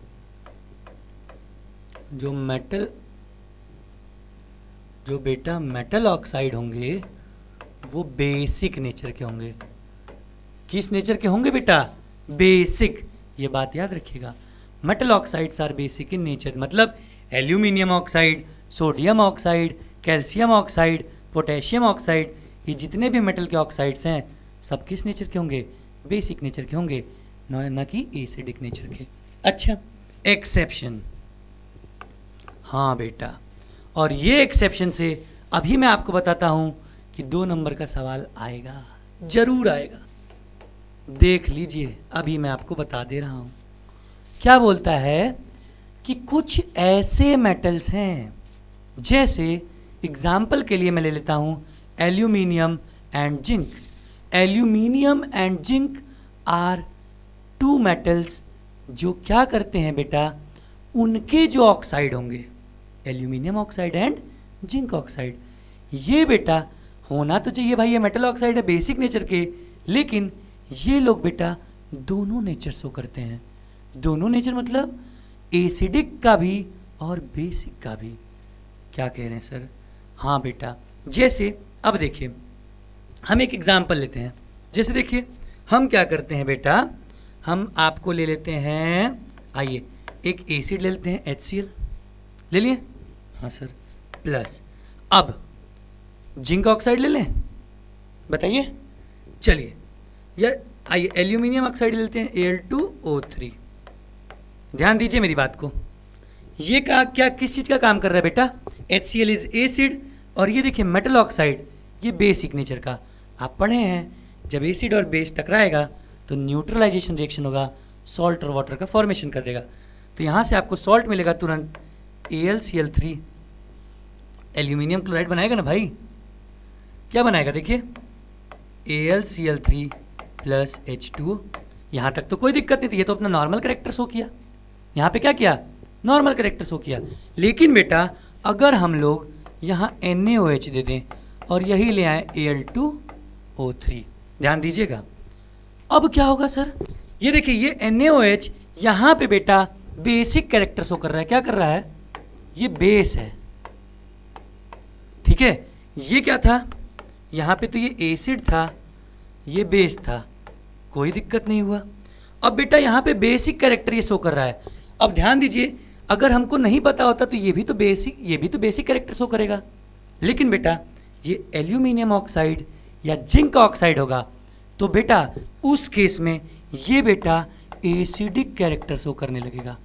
S1: जो बेटा मेटल ऑक्साइड होंगे वो बेसिक नेचर के होंगे। किस नेचर के होंगे बेटा? बेसिक। ये बात याद रखिएगा, metal oxides are basic in nature, मतलब aluminium oxide, sodium oxide, calcium oxide, potassium oxide, ये जितने भी मेटल के ऑक्साइड्स हैं सब किस नेचर के होंगे? बेसिक नेचर के होंगे, न कि एसिडिक नेचर के। अच्छा, एक्सेप्शन। हाँ बेटा, और ये एक्सेप्शन से अभी मैं आपको बताता हूँ कि 2 नंबर का सवाल आएगा, जरूर आएगा। देख लीजिए, अभी मैं आपको बता दे रहा हूँ। क्या बोलता है कि कुछ ऐसे मेटल्स हैं, जैसे एग्जाम्पल के लिए मैं ले लेता हूँ aluminium and zinc. Aluminium and zinc are 2 metals जो क्या करते हैं बेटा, उनके जो ऑक्साइड होंगे, aluminium oxide and zinc oxide, ये बेटा होना तो चाहिए भाई, ये मेटल ऑक्साइड है बेसिक नेचर के, लेकिन ये लोग बेटा दोनों नेचर शो करते हैं। दोनों नेचर मतलब एसिडिक का भी और बेसिक का भी। क्या कह रहे हैं सर? हाँ बेटा, जैसे अब देखिए, हम एक एग्जाम्पल लेते हैं। जैसे देखिए, हम क्या करते हैं बेटा, हम आपको ले लेते हैं, आइए एक एसिड ले लेते हैं, HCl ले लिए, हाँ सर, प्लस अब जिंक ऑक्साइड ले लें, बताइए। चलिए, या आइए एल्यूमिनियम ऑक्साइड ले लेते हैं, Al2O3। ध्यान दीजिए मेरी बात को, ये क्या क्या किस चीज़ का काम कर रहा है बेटा? HCl इज एसिड, और ये देखिए मेटल ऑक्साइड, ये बेसिक नेचर का। आप पढ़े हैं, जब एसिड और बेस टकराएगा तो न्यूट्रलाइजेशन रिएक्शन होगा, सॉल्ट और वाटर का फॉर्मेशन कर देगा। तो यहाँ से आपको सॉल्ट मिलेगा तुरंत, AlCl3 एल्यूमिनियम क्लोराइड बनाएगा ना भाई, क्या बनाएगा देखिए, AlCl3 प्लस H2। यहाँ तक तो कोई दिक्कत नहीं थी, ये तो अपना नॉर्मल करेक्टर शो किया। यहाँ पे क्या किया, नॉर्मल करेक्टर शो किया। लेकिन बेटा अगर हम लोग यहाँ NaOH दे दें और यही ले आए Al2O3, ध्यान दीजिएगा अब क्या होगा सर, ये देखिए ये NaOH यहाँ पे बेटा बेसिक कैरेक्टर शो कर रहा है। क्या कर रहा है, ये बेस है, ठीक है। ये क्या था, यहाँ पे तो ये एसिड था, ये बेस था, कोई दिक्कत नहीं हुआ। अब बेटा यहाँ पे बेसिक कैरेक्टर ये शो कर रहा है। अब ध्यान दीजिए, अगर हमको नहीं पता होता तो ये भी तो बेसिक कैरेक्टर शो करेगा। लेकिन बेटा ये एल्यूमिनियम ऑक्साइड या जिंक ऑक्साइड होगा, तो बेटा उस केस में ये बेटा एसिडिक कैरेक्टर शो करने लगेगा।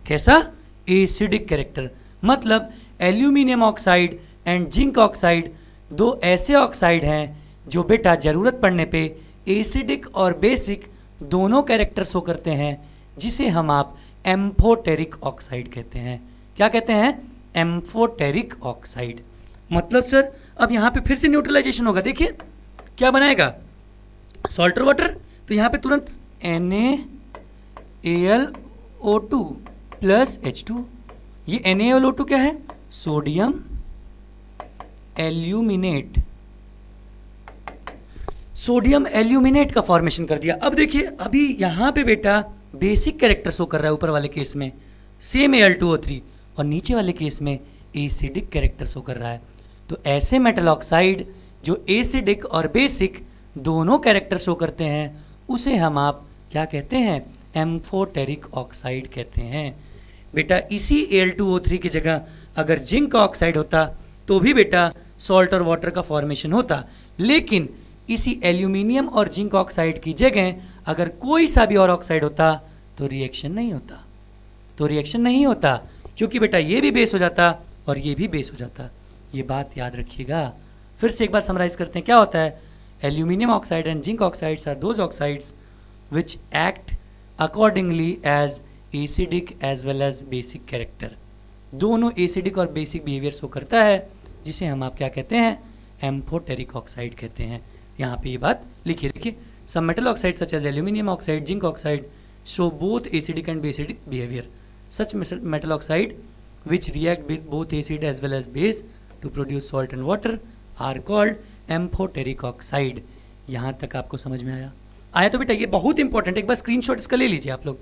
S1: कैसा, एसिडिक कैरेक्टर। मतलब aluminium oxide and zinc oxide दो ऐसे ऑक्साइड हैं जो बेटा ज़रूरत पड़ने पे एसिडिक और बेसिक दोनों कैरेक्टर शो करते हैं, जिसे हम आप एम्फोटेरिक ऑक्साइड कहते हैं। क्या कहते हैं, एम्फोटेरिक ऑक्साइड। मतलब सर अब यहाँ पे फिर से न्यूट्रलाइजेशन होगा, देखिए क्या बनाएगा, सॉल्ट और वाटर। तो यहाँ पे तुरंत NaAlO2 प्लस H2। ये NaAlO2 क्या है, सोडियम एल्यूमिनेट, सोडियम एल्यूमिनेट का फॉर्मेशन कर दिया। अब देखिए अभी यहाँ पे बेटा बेसिक कैरेक्टर शो कर रहा है ऊपर वाले केस में, सेम Al2O3, और नीचे वाले केस में एसिडिक कैरेक्टर शो कर रहा है। तो ऐसे मेटल ऑक्साइड जो एसिडिक और बेसिक दोनों कैरेक्टर शो करते हैं, उसे हम आप क्या कहते हैं, एम्फोटेरिक ऑक्साइड कहते हैं। बेटा इसी Al2O3 की जगह अगर जिंक ऑक्साइड होता तो भी बेटा सॉल्ट और वाटर का फॉर्मेशन होता। लेकिन इसी एल्यूमिनियम और जिंक ऑक्साइड की जगह अगर कोई सा भी और ऑक्साइड होता तो रिएक्शन नहीं होता, क्योंकि बेटा ये भी बेस हो जाता और ये भी बेस हो जाता। ये बात याद रखिएगा। फिर से एक बार समराइज करते हैं, क्या होता है, aluminium oxide and zinc oxides are those oxides which act accordingly as acidic as well as basic character. दोनों एसिडिक और बेसिक बिहेवियर शो करता है, जिसे हम आप क्या कहते हैं, एम्फोटेरिक ऑक्साइड कहते हैं। यहाँ पे ये बात लिखिए, देखिए some metal oxide such as aluminium oxide, zinc oxide show both acidic and basic behaviour. Such metal oxide which react with both acid as well as base to produce salt and water are called amphoteric oxide। यहाँ तक आपको समझ में आया तो बेटा ये बहुत इंपॉर्टेंट, एक बार स्क्रीनशॉट इसका ले लीजिए आप लोग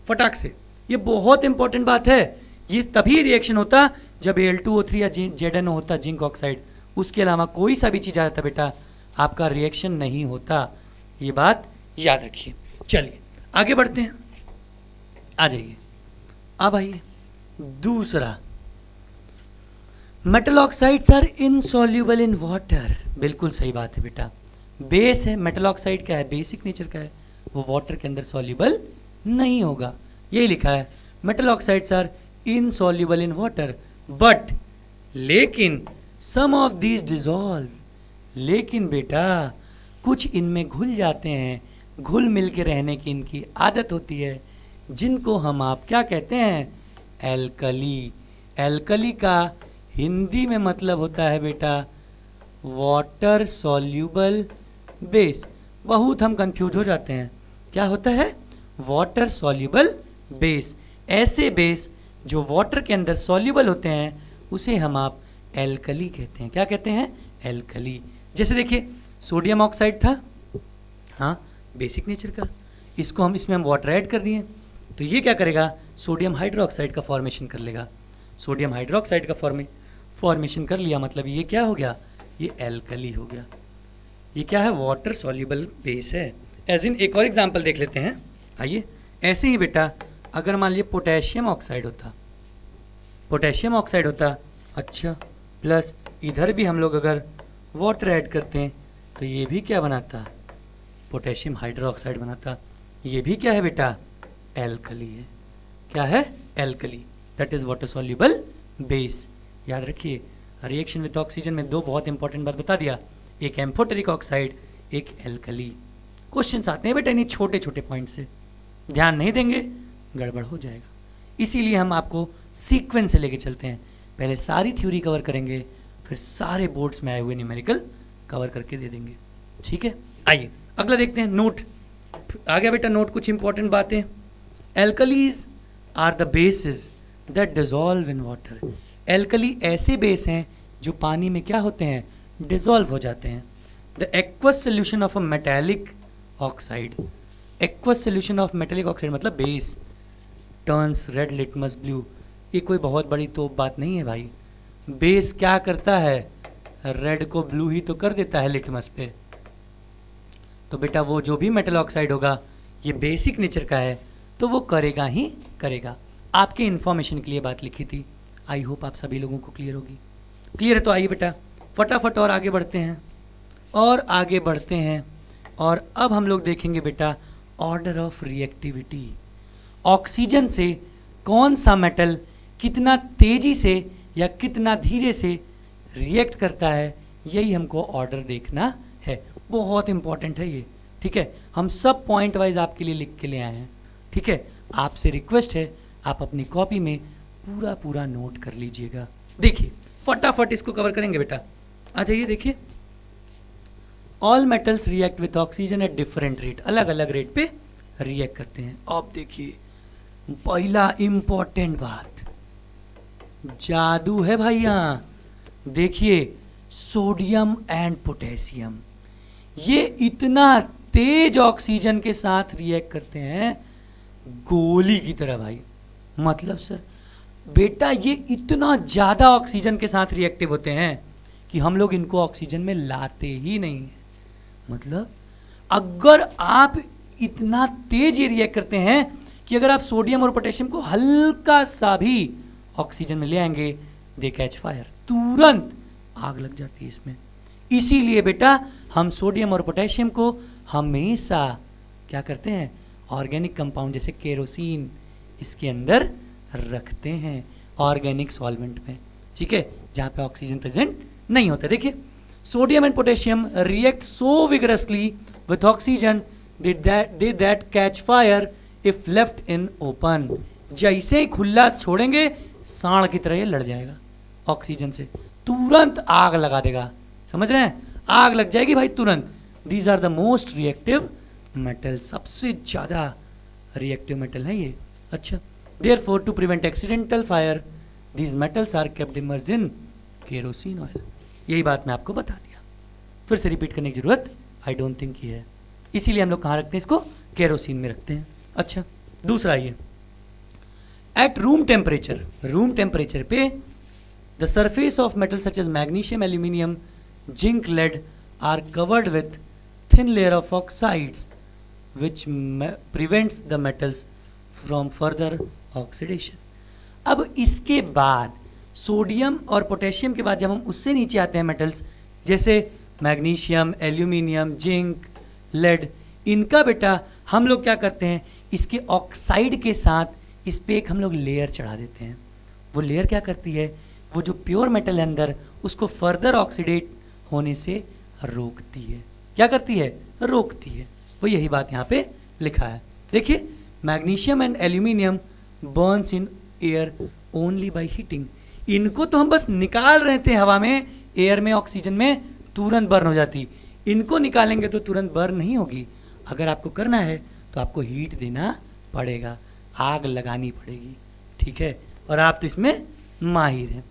S1: फटाक से, ये बहुत इंपॉर्टेंट बात है। ये तभी रिएक्शन होता जब Al2O3 या ZnO होता, जिंक ऑक्साइड, उसके अलावा कोई सा भी चीज़ आ जाता बेटा आपका रिएक्शन नहीं होता। ये बात याद रखिए। चलिए आगे बढ़ते हैं, आ जाइए। अब आइए दूसरा, metal oxides are insoluble in water. बिल्कुल सही बात है बेटा, बेस है, मेटल ऑक्साइड क्या है, बेसिक नेचर का है, वो वाटर के अंदर सॉल्युबल नहीं होगा। यही लिखा है, metal oxides are insoluble in water but, लेकिन सम ऑफ दीज डिजॉल्व, लेकिन बेटा कुछ इनमें घुल जाते हैं, घुल मिल के रहने की इनकी आदत होती है, जिनको हम आप क्या कहते हैं, एल्कली। एल्कली का हिंदी में मतलब होता है बेटा वाटर सॉल्यूबल बेस। बहुत हम कंफ्यूज हो जाते हैं, क्या होता है, वाटर सॉल्यूबल बेस। ऐसे बेस जो वाटर के अंदर सॉल्यूबल होते हैं उसे हम आप एल्कली कहते हैं। क्या कहते हैं, एल्कली। जैसे देखिए सोडियम ऑक्साइड था, हाँ बेसिक नेचर का, इसमें हम वाटर ऐड कर दिए तो ये क्या करेगा, सोडियम हाइड्रोक्साइड का फॉर्मेशन कर लेगा। सोडियम हाइड्रोक्साइड का फॉर्मेशन कर लिया, मतलब ये क्या हो गया, ये एल्कली हो गया। ये क्या है, वाटर सॉल्युबल बेस है। एज इन एक और एग्जांपल देख लेते हैं, आइए। ऐसे ही बेटा अगर मान लीजिए पोटेशियम ऑक्साइड होता, अच्छा, प्लस इधर भी हम लोग अगर वाटर ऐड करते हैं तो ये भी क्या बनाता, पोटेशियम हाइड्रोक्साइड बनाता। ये भी क्या है बेटा, एल्कली है। क्या है, alkali, that is water soluble base. याद रखिए, रिएक्शन विद ऑक्सीजन में दो बहुत इंपॉर्टेंट बात बता दिया, एक एम्फोटेरिक ऑक्साइड, एक एल्कली। क्वेश्चंस आते हैं बेटा इन्हीं छोटे छोटे पॉइंट से, ध्यान नहीं देंगे गड़बड़ हो जाएगा। इसीलिए हम आपको सीक्वेंस से लेके चलते हैं, पहले सारी थ्योरी कवर करेंगे, फिर सारे बोर्ड्स में आए हुए न्यूमेरिकल कवर करके दे देंगे, ठीक है। आइए अगला देखते हैं, नोट आ गया बेटा, नोट कुछ इंपॉर्टेंट बातें। Alkalis are the bases that dissolve in water. Alkali ऐसे बेस हैं जो पानी में क्या होते हैं, डिजॉल्व हो जाते हैं। The aqueous solution of a metallic oxide, aqueous solution of metallic oxide मतलब base turns red litmus blue. ये कोई बहुत बड़ी तो बात नहीं है भाई, बेस क्या करता है, रेड को ब्लू ही तो कर देता है लिटमस पे। तो बेटा वो जो भी मेटल ऑक्साइड होगा ये बेसिक नेचर का है तो वो करेगा ही करेगा। आपके इन्फॉर्मेशन के लिए बात लिखी थी, आई होप आप सभी लोगों को क्लियर होगी। क्लियर है तो आइए बेटा फटाफट और आगे बढ़ते हैं और आगे बढ़ते हैं। और अब हम लोग देखेंगे बेटा ऑर्डर ऑफ रिएक्टिविटी। ऑक्सीजन से कौन सा मेटल कितना तेजी से या कितना धीरे से रिएक्ट करता है, यही हमको ऑर्डर देखना है। बहुत इंपॉर्टेंट है ये, ठीक है। हम सब पॉइंट वाइज आपके लिए लिख के ले आए हैं, ठीक है। आपसे रिक्वेस्ट है आप अपनी कॉपी में पूरा पूरा नोट कर लीजिएगा। देखिए फटाफट इसको कवर करेंगे बेटा, आ जाइए देखिए। All metals react with oxygen at different rate, अलग अलग रेट पे रिएक्ट करते हैं। अब देखिए पहला इंपॉर्टेंट बात, जादू है भाई यहाँ। देखिए सोडियम एंड पोटेशियम ये इतना तेज ऑक्सीजन के साथ रिएक्ट करते हैं गोली की तरह भाई। मतलब सर बेटा ये इतना ज़्यादा ऑक्सीजन के साथ रिएक्टिव होते हैं कि हम लोग इनको ऑक्सीजन में लाते ही नहीं हैं। मतलब अगर आप इतना तेज ये रिएक्ट करते हैं कि अगर आप सोडियम और पोटेशियम को हल्का सा भी ऑक्सीजन में ले आएंगे, दे कैच फायर, तुरंत आग लग जाती है इसमें। इसीलिए बेटा हम सोडियम और पोटेशियम को हमेशा क्या करते हैं, ऑर्गेनिक कंपाउंड जैसे केरोसिन इसके अंदर रखते हैं ऑर्गेनिक सॉल्वेंट में, ठीक है, जहाँ पे ऑक्सीजन प्रेजेंट नहीं होता। देखिए sodium and potassium react so vigorously with oxygen they that catch fire if left in open. जैसे ही खुला छोड़ेंगे सांड की तरह ये लड़ जाएगा ऑक्सीजन से, तुरंत आग लगा देगा। समझ रहे हैं, आग लग जाएगी भाई तुरंत। These are the most reactive metal, सबसे ज़्यादा रिएक्टिव मेटल है ये। अच्छा, therefore to prevent accidental fire these metals are kept immersed in kerosene oil. यही बात मैं आपको बता दिया, फिर से रिपीट करने की जरूरत आई डोंट थिंक ही है। इसीलिए हम लोग कहाँ रखते हैं इसको, केरोसिन में रखते हैं। अच्छा दूसरा ये एट रूम टेम्परेचर पे the surface of metal such as magnesium, aluminium, zinc, lead are covered with thin layer of oxides which prevents the metals from further oxidation. अब इसके बाद सोडियम और पोटेशियम के बाद जब हम उससे नीचे आते हैं मेटल्स जैसे मैग्नीशियम, एल्यूमिनियम, जिंक, लेड, इनका बेटा हम लोग क्या करते हैं, इसके ऑक्साइड के साथ इस पे एक हम लोग लेयर चढ़ा देते हैं। वो लेयर क्या करती है, वो जो प्योर मेटल है अंदर उसको फर्दर ऑक्सीडेट होने से रोकती है। क्या करती है, रोकती है। वो यही बात यहाँ पे लिखा है। देखिए magnesium and aluminium Burns in air only by heating. इनको तो हम बस निकाल रहे थे हवा में, एयर में, ऑक्सीजन में, तुरंत बर्न हो जाती। इनको निकालेंगे तो तुरंत बर्न नहीं होगी। अगर आपको करना है तो आपको हीट देना पड़ेगा, आग लगानी पड़ेगी, ठीक है। और आप तो इसमें माहिर हैं।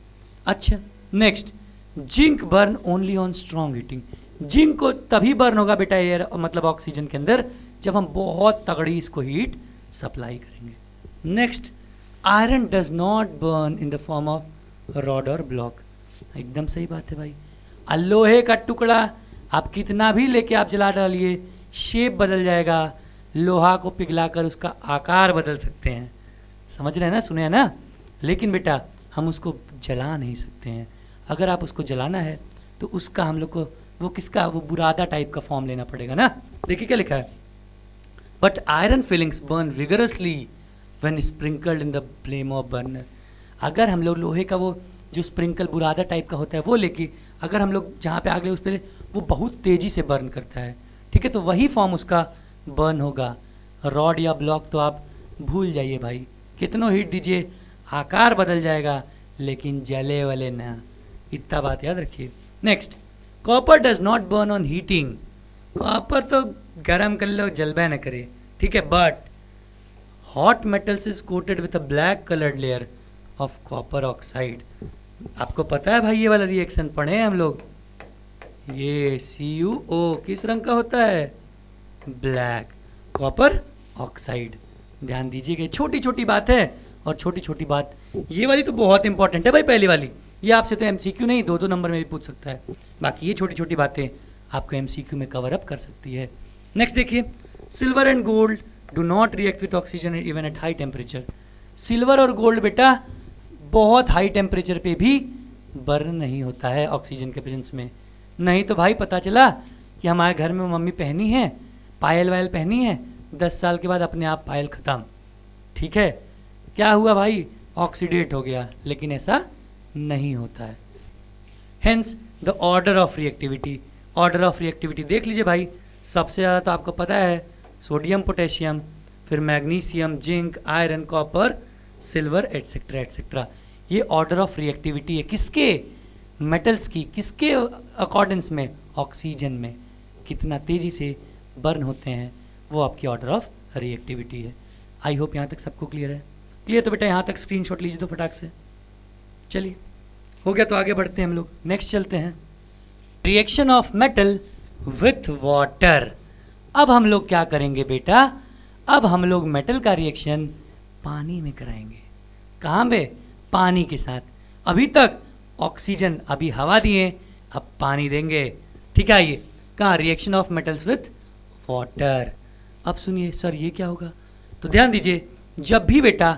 S1: अच्छा next, zinc burn only on strong heating. Zinc को तभी बर्न होगा बेटा एयर मतलब ऑक्सीजन के अंदर जब हम बहुत तगड़ी इसको हीट सप्लाई करेंगे। Next, iron does not burn in the form of rod और ब्लॉक। एकदम सही बात है भाई। लोहे का टुकड़ा आप कितना भी लेके आप जला डालिए, शेप बदल जाएगा। लोहा को पिघलाकर उसका आकार बदल सकते हैं, समझ रहे हैं ना, सुने हैं ना। लेकिन बेटा हम उसको जला नहीं सकते हैं। अगर आप उसको जलाना है तो उसका हम लोग को वो किसका, वो बुरादा टाइप का फॉर्म लेना पड़ेगा ना। देखिए क्या लिखा है, but iron filings burn vigorously when sprinkled in the flame of burner. अगर हम लोग लोहे का वो जो स्प्रिंकल बुरादा टाइप का होता है वो लेके अगर हम लोग जहाँ पे आग लगे उस पर, वो बहुत तेज़ी से बर्न करता है, ठीक है, तो वही फॉर्म उसका बर्न होगा। रॉड या ब्लॉक तो आप भूल जाइए भाई, कितनों हीट दीजिए आकार बदल जाएगा, लेकिन जले वाले ना, इतना बात याद रखिए। Next, copper does not burn on heating. Copper तो गर्म कर लो जलबे न करे, ठीक है, but hot metals is coated with a black coloured layer of copper oxide. आपको पता है भाई ये वाला रिएक्शन पढ़े हैं हम लोग, ये CuO किस रंग का होता है, ब्लैक, कॉपर ऑक्साइड। ध्यान दीजिएगा, छोटी छोटी बात है, और छोटी छोटी बात ये वाली तो बहुत इंपॉर्टेंट है भाई, पहली वाली ये आपसे तो MCQ नहीं 2-2 नंबर में भी पूछ सकता है, बाकी ये छोटी छोटी बातें आपको MCQ में कवर अप कर सकती है। नेक्स्ट देखिए, silver and gold do not react with oxygen even at high temperature. Silver और गोल्ड बेटा बहुत हाई टेम्परेचर पे भी बर्न नहीं होता है ऑक्सीजन के प्रेजेंस में। नहीं तो भाई पता चला कि हमारे घर में मम्मी पहनी है, पायल वायल पहनी है, 10 साल के बाद अपने आप पायल ख़त्म, ठीक है, क्या हुआ भाई, ऑक्सीडेट हो गया, लेकिन ऐसा नहीं होता है। Hence the order of reactivity, order of reactivity देख लीजिए भाई, सबसे ज़्यादा तो आपको पता है सोडियम पोटेशियम, फिर magnesium, zinc, iron, copper, silver etcetera etcetera. ये ऑर्डर ऑफ रिएक्टिविटी है किसके, मेटल्स की, किसके अकॉर्डेंस में, ऑक्सीजन में कितना तेज़ी से बर्न होते हैं, वो आपकी ऑर्डर ऑफ रिएक्टिविटी है। आई होप यहाँ तक सबको क्लियर है। क्लियर तो बेटा यहाँ तक स्क्रीनशॉट लीजिए तो फटाक से। चलिए हो गया तो आगे बढ़ते हैं हम लोग, नेक्स्ट चलते हैं, reaction of metal with water. अब हम लोग क्या करेंगे बेटा, अब हम लोग मेटल का रिएक्शन पानी में कराएंगे। कहाँ पे, पानी के साथ। अभी तक ऑक्सीजन, अभी हवा दिए, अब पानी देंगे, ठीक है। आइए, कहाँ, reaction of metals with water. अब सुनिए सर ये क्या होगा, तो ध्यान दीजिए, जब भी बेटा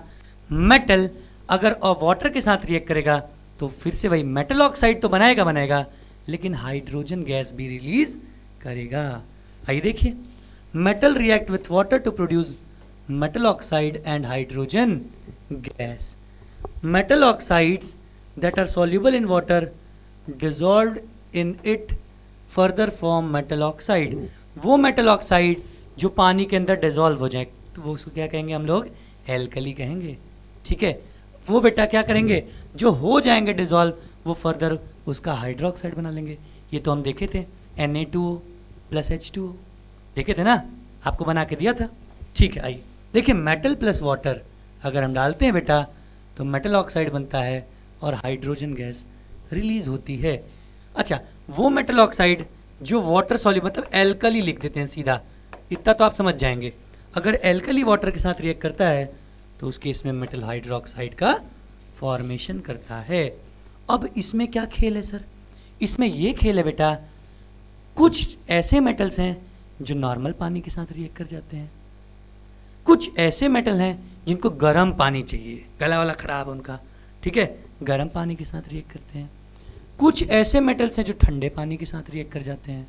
S1: मेटल अगर वाटर के साथ रिएक्ट करेगा तो फिर से वही मेटल ऑक्साइड तो बनाएगा, लेकिन हाइड्रोजन गैस भी रिलीज करेगा। आइए देखिए, metal react with water to produce metal oxide and hydrogen gas. Metal oxides that are soluble in water dissolved in it further form metal oxide. वो मेटल ऑक्साइड जो पानी के अंदर डिजॉल्व हो जाए तो वो उसको क्या कहेंगे हम लोग, एल्कली कहेंगे, ठीक है। वो बेटा क्या करेंगे, जो हो जाएंगे डिजॉल्व, वो फर्दर उसका हाइड्रोक्साइड बना लेंगे। ये तो हम देखे थे, Na2O + H2O देखे थे ना, आपको बना के दिया था, ठीक है। आइए देखिए, मेटल प्लस वाटर अगर हम डालते हैं बेटा तो मेटल ऑक्साइड बनता है और हाइड्रोजन गैस रिलीज होती है। अच्छा, वो मेटल ऑक्साइड जो वाटर सॉल्यूबल, मतलब एल्कली लिख देते हैं सीधा, इतना तो आप समझ जाएंगे। अगर एल्कली वाटर के साथ रिएक्ट करता है तो उस केस में मेटल हाइड्रोक्साइड का फॉर्मेशन करता है। अब इसमें क्या खेल है सर, इसमें ये खेल है बेटा, कुछ ऐसे मेटल्स हैं जो नॉर्मल पानी के साथ रिएक्ट कर जाते हैं, कुछ ऐसे मेटल हैं जिनको गर्म पानी चाहिए, गला वाला खराब है उनका, ठीक है, गर्म पानी के साथ रिएक्ट करते हैं। कुछ ऐसे मेटल्स हैं जो ठंडे पानी के साथ रिएक्ट कर जाते हैं।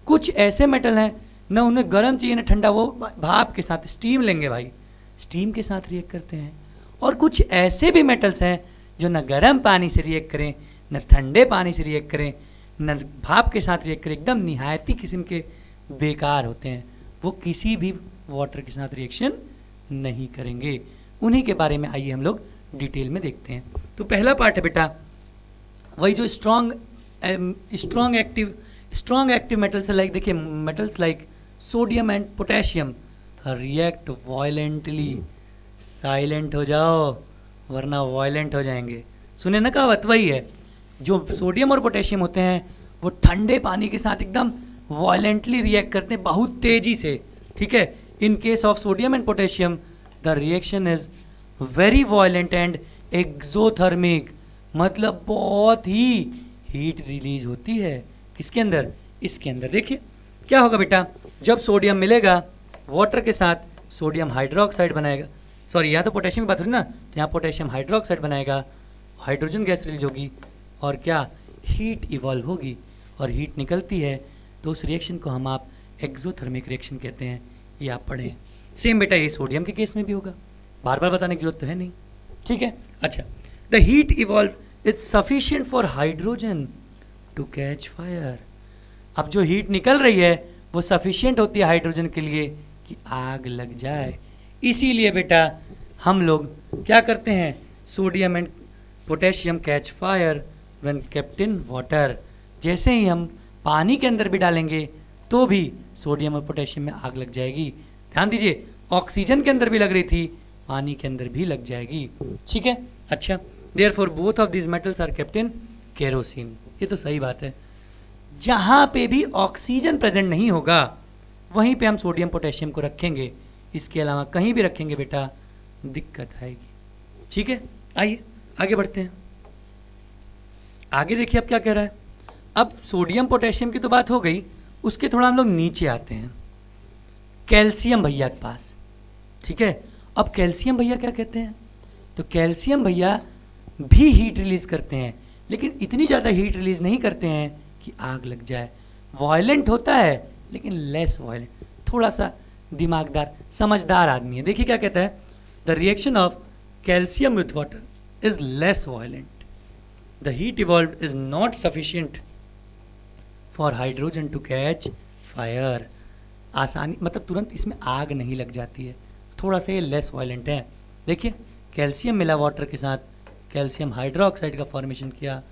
S1: कुछ ऐसे मेटल हैं ना उन्हें गर्म चाहिए ना ठंडा, वो भाप के साथ, स्टीम लेंगे भाई, स्टीम के साथ रिएक्ट करते हैं। और कुछ ऐसे भी मेटल्स हैं जो न गर्म पानी से रिएक्ट करें, न ठंडे पानी से रिएक्ट करें, न भाप के साथ रिएक्ट करें, एकदम निहायती किस्म के बेकार होते हैं, वो किसी भी वाटर के साथ रिएक्शन नहीं करेंगे। उन्हीं के बारे में आइए हम लोग डिटेल में देखते हैं। तो पहला पार्ट है बेटा वही जो स्ट्रॉन्ग एक्टिव मेटल्स है, लाइक देखिए metals like sodium and potassium react violently. Silent हो जाओ वरना वायलेंट हो जाएंगे। सुने ना, कहावत वही है, जो सोडियम और पोटेशियम होते हैं वो ठंडे पानी के साथ एकदम वायलेंटली रिएक्ट करते हैं, बहुत तेजी से, ठीक है। In case of sodium and potassium the reaction is very violent and exothermic, मतलब बहुत ही हीट रिलीज होती है। किसके अंदर, इसके अंदर। देखिए क्या होगा बेटा, जब सोडियम मिलेगा वाटर के साथ, सोडियम हाइड्रोक्साइड बनाएगा, सॉरी यहाँ तो पोटेशियम की बात हो रही ना, तो यहाँ पोटेशियम हाइड्रोक्साइड बनाएगा, हाइड्रोजन गैस रिलीज होगी और क्या, हीट इवॉल्व होगी और हीट निकलती है, तो उस रिएक्शन को हम आप एक्सोथर्मिक रिएक्शन कहते हैं। ये आप पढ़ें। सेम बेटा ये सोडियम के केस में भी होगा, बार बार बताने की जरूरत तो है नहीं, ठीक है। अच्छा, the heat evolve is sufficient for hydrogen to catch fire. अब जो हीट निकल रही है वो सफिशिएंट होती है हाइड्रोजन के लिए कि आग लग जाए। इसीलिए बेटा हम लोग क्या करते हैं, sodium and potassium catch fire when kept in water. जैसे ही हम पानी के अंदर भी डालेंगे तो भी सोडियम और पोटेशियम में आग लग जाएगी। ध्यान दीजिए, ऑक्सीजन के अंदर भी लग रही थी, पानी के अंदर भी लग जाएगी। ठीक है, अच्छा, therefore both of these metals are kept in kerosene. ये तो सही बात है, जहाँ पे भी ऑक्सीजन प्रेजेंट नहीं होगा वहीं पे हम सोडियम पोटेशियम को रखेंगे, इसके अलावा कहीं भी रखेंगे बेटा दिक्कत आएगी। ठीक है, आइए आगे बढ़ते हैं। आगे देखिए अब क्या कह रहा है। अब सोडियम पोटेशियम की तो बात हो गई, उसके थोड़ा हम लोग नीचे आते हैं कैल्शियम भैया के पास। ठीक है, अब कैल्शियम भैया क्या कहते हैं, तो कैल्शियम भैया भी हीट रिलीज करते हैं, लेकिन इतनी ज़्यादा हीट रिलीज नहीं करते हैं कि आग लग जाए। वायलेंट होता है लेकिन लेस वायलेंट, थोड़ा सा दिमागदार समझदार आदमी है। देखिए क्या कहता है, the reaction of calcium with water is less violent, the heat evolve is not sufficient for hydrogen to catch fire. आसानी मतलब तुरंत इसमें आग नहीं लग जाती है, थोड़ा सा ये लेस वायलेंट है। देखिए कैल्शियम मिला वाटर के साथ, कैल्शियम हाइड्रोक्साइड का फॉर्मेशन किया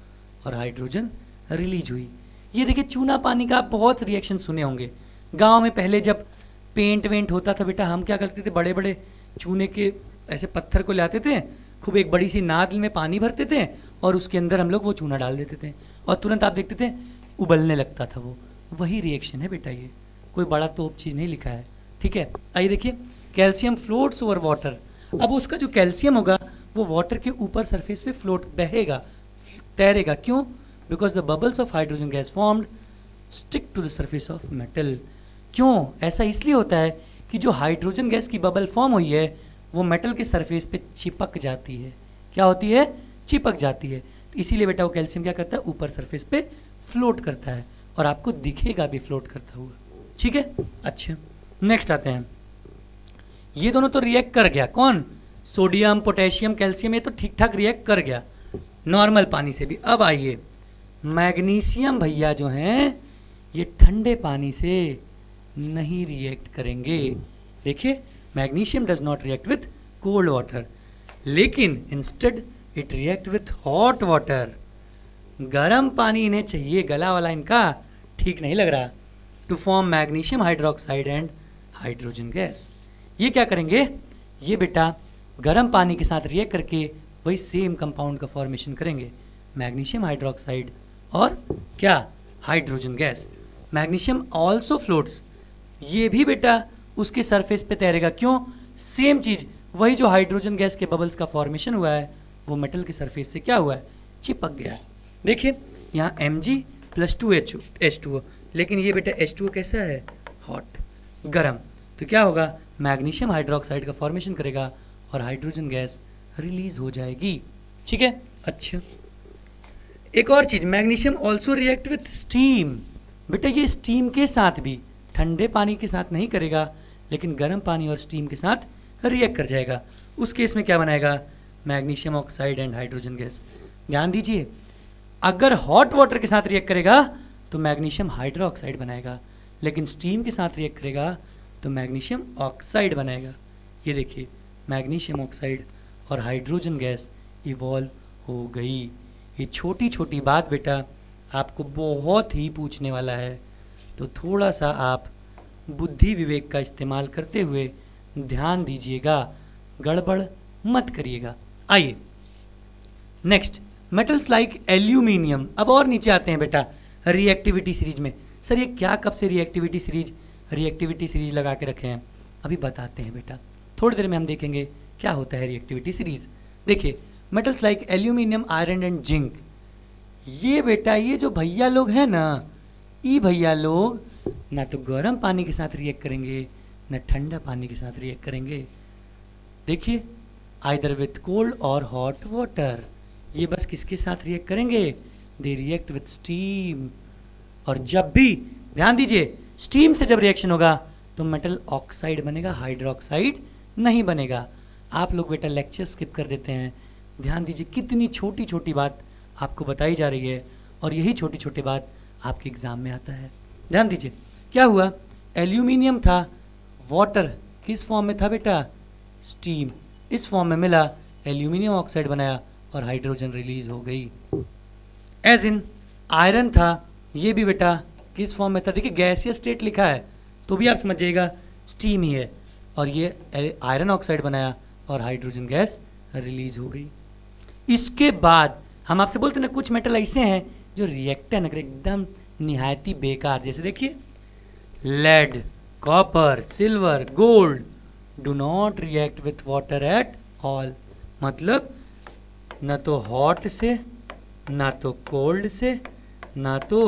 S1: और हाइड्रोजन रिलीज हुई। ये देखिए चूना पानी का आप बहुत रिएक्शन सुने होंगे। गांव में पहले जब पेंट वेंट होता था बेटा, हम क्या करते थे, बड़े बड़े चूने के ऐसे पत्थर को लाते थे, खूब एक बड़ी सी नाद में पानी भरते थे और उसके अंदर हम लोग वो चूना डाल देते थे और तुरंत आप देखते थे उबलने लगता था वो। वही रिएक्शन है बेटा, ये कोई बड़ा तोप चीज़ नहीं लिखा है। ठीक है, आइए देखिए, कैल्शियम फ्लोट्स ओवर वाटर। अब उसका जो कैल्शियम होगा वो वाटर के ऊपर सरफेस पे फ्लोट बहेगा, तैरेगा। क्यों? Because the bubbles of hydrogen gas formed stick to the surface of metal. क्यों ऐसा? इसलिए होता है कि जो हाइड्रोजन गैस की बबल फॉर्म हुई है वो मेटल के सरफेस पे चिपक जाती है। क्या होती है? चिपक जाती है। तो इसीलिए बेटा वो कैल्शियम क्या करता है, ऊपर सरफेस पे फ्लोट करता है और आपको दिखेगा भी फ्लोट करता हुआ। ठीक है, अच्छा नेक्स्ट आते हैं। ये दोनों तो रिएक्ट कर गया, कौन? सोडियम पोटेशियम कैल्शियम, ये तो ठीक ठाक रिएक्ट कर गया नॉर्मल पानी से भी। अब आइए मैग्नीशियम भैया जो हैं ये ठंडे पानी से नहीं रिएक्ट करेंगे। देखिए magnesium does not react with cold water, लेकिन instead it react with hot water. गर्म पानी इन्हें चाहिए, गला वाला इनका ठीक नहीं लग रहा, to form magnesium hydroxide and hydrogen gas. ये क्या करेंगे, ये बेटा गर्म पानी के साथ रिएक्ट करके वही सेम कंपाउंड का फॉर्मेशन करेंगे, मैग्नीशियम हाइड्रोक्साइड और क्या, hydrogen gas. Magnesium also floats, ये भी बेटा उसके सरफेस पे तैरेगा। क्यों? सेम चीज़, वही जो हाइड्रोजन गैस के बबल्स का फॉर्मेशन हुआ है वो मेटल के सरफेस से क्या हुआ है, चिपक गया है। देखिए यहाँ Mg+2H2O, लेकिन ये बेटा H2O कैसा है, हॉट, गरम। तो क्या होगा, मैग्नीशियम हाइड्रोक्साइड का फॉर्मेशन करेगा और हाइड्रोजन गैस रिलीज हो जाएगी। ठीक है, अच्छा एक और चीज़, magnesium also react with steam. बेटा ये स्टीम के साथ भी, ठंडे पानी के साथ नहीं करेगा लेकिन गर्म पानी और स्टीम के साथ रिएक्ट कर जाएगा। उस केस में क्या बनाएगा, magnesium oxide and hydrogen gas. ध्यान दीजिए, अगर हॉट वाटर के साथ रिएक्ट करेगा तो मैग्नीशियम हाइड्रोक्साइड बनाएगा, लेकिन स्टीम के साथ रिएक्ट करेगा तो मैग्नीशियम ऑक्साइड बनाएगा। ये देखिए मैग्नीशियम ऑक्साइड और हाइड्रोजन गैस इवॉल्व हो गई। ये छोटी छोटी बात बेटा आपको बहुत ही पूछने वाला है, तो थोड़ा सा आप बुद्धि विवेक का इस्तेमाल करते हुए ध्यान दीजिएगा, गड़बड़ मत करिएगा। आइए नेक्स्ट, मेटल्स लाइक एल्यूमिनियम। अब और नीचे आते हैं बेटा रिएक्टिविटी सीरीज में। सर ये क्या, कब से रिएक्टिविटी सीरीज लगा के रखे हैं, अभी बताते हैं बेटा, थोड़ी देर में हम देखेंगे क्या होता है रिएक्टिविटी सीरीज। देखिए metals like aluminium, iron and zinc, ये बेटा ये जो भैया लोग हैं ना, ये भैया लोग ना तो गर्म पानी के साथ रिएक्ट करेंगे ना ठंडा पानी के साथ रिएक्ट करेंगे। देखिए आइदर विथ कोल्ड और हॉट वाटर, ये बस किसके साथ रिएक्ट करेंगे, दे रिएक्ट विथ स्टीम। और जब भी ध्यान दीजिए स्टीम से जब रिएक्शन होगा तो मेटल ऑक्साइड बनेगा, हाइड्रोक्साइड नहीं बनेगा। आप लोग बेटा लेक्चर स्किप कर देते हैं। ध्यान दीजिए कितनी छोटी छोटी बात आपको बताई जा रही है और यही छोटी छोटी बात आपके एग्जाम में आता है। ध्यान दीजिए क्या हुआ, एल्यूमिनियम था, वाटर किस फॉर्म में था बेटा, स्टीम, इस फॉर्म में मिला, एल्यूमिनियम ऑक्साइड बनाया और हाइड्रोजन रिलीज हो गई। एज इन आयरन था, ये भी बेटा किस फॉर्म में था, देखिए गैसियस स्टेट लिखा है तो भी आप समझ जाइएगा स्टीम ही है, और ये आयरन ऑक्साइड बनाया और हाइड्रोजन गैस रिलीज हो गई। इसके बाद हम आपसे बोलते हैं ना कुछ मेटल ऐसे हैं जो रिएक्टेंट अगर एकदम निहायती बेकार, जैसे देखिए lead, copper, silver, gold do not react with water at all, मतलब ना तो हॉट से, ना तो कोल्ड से, ना तो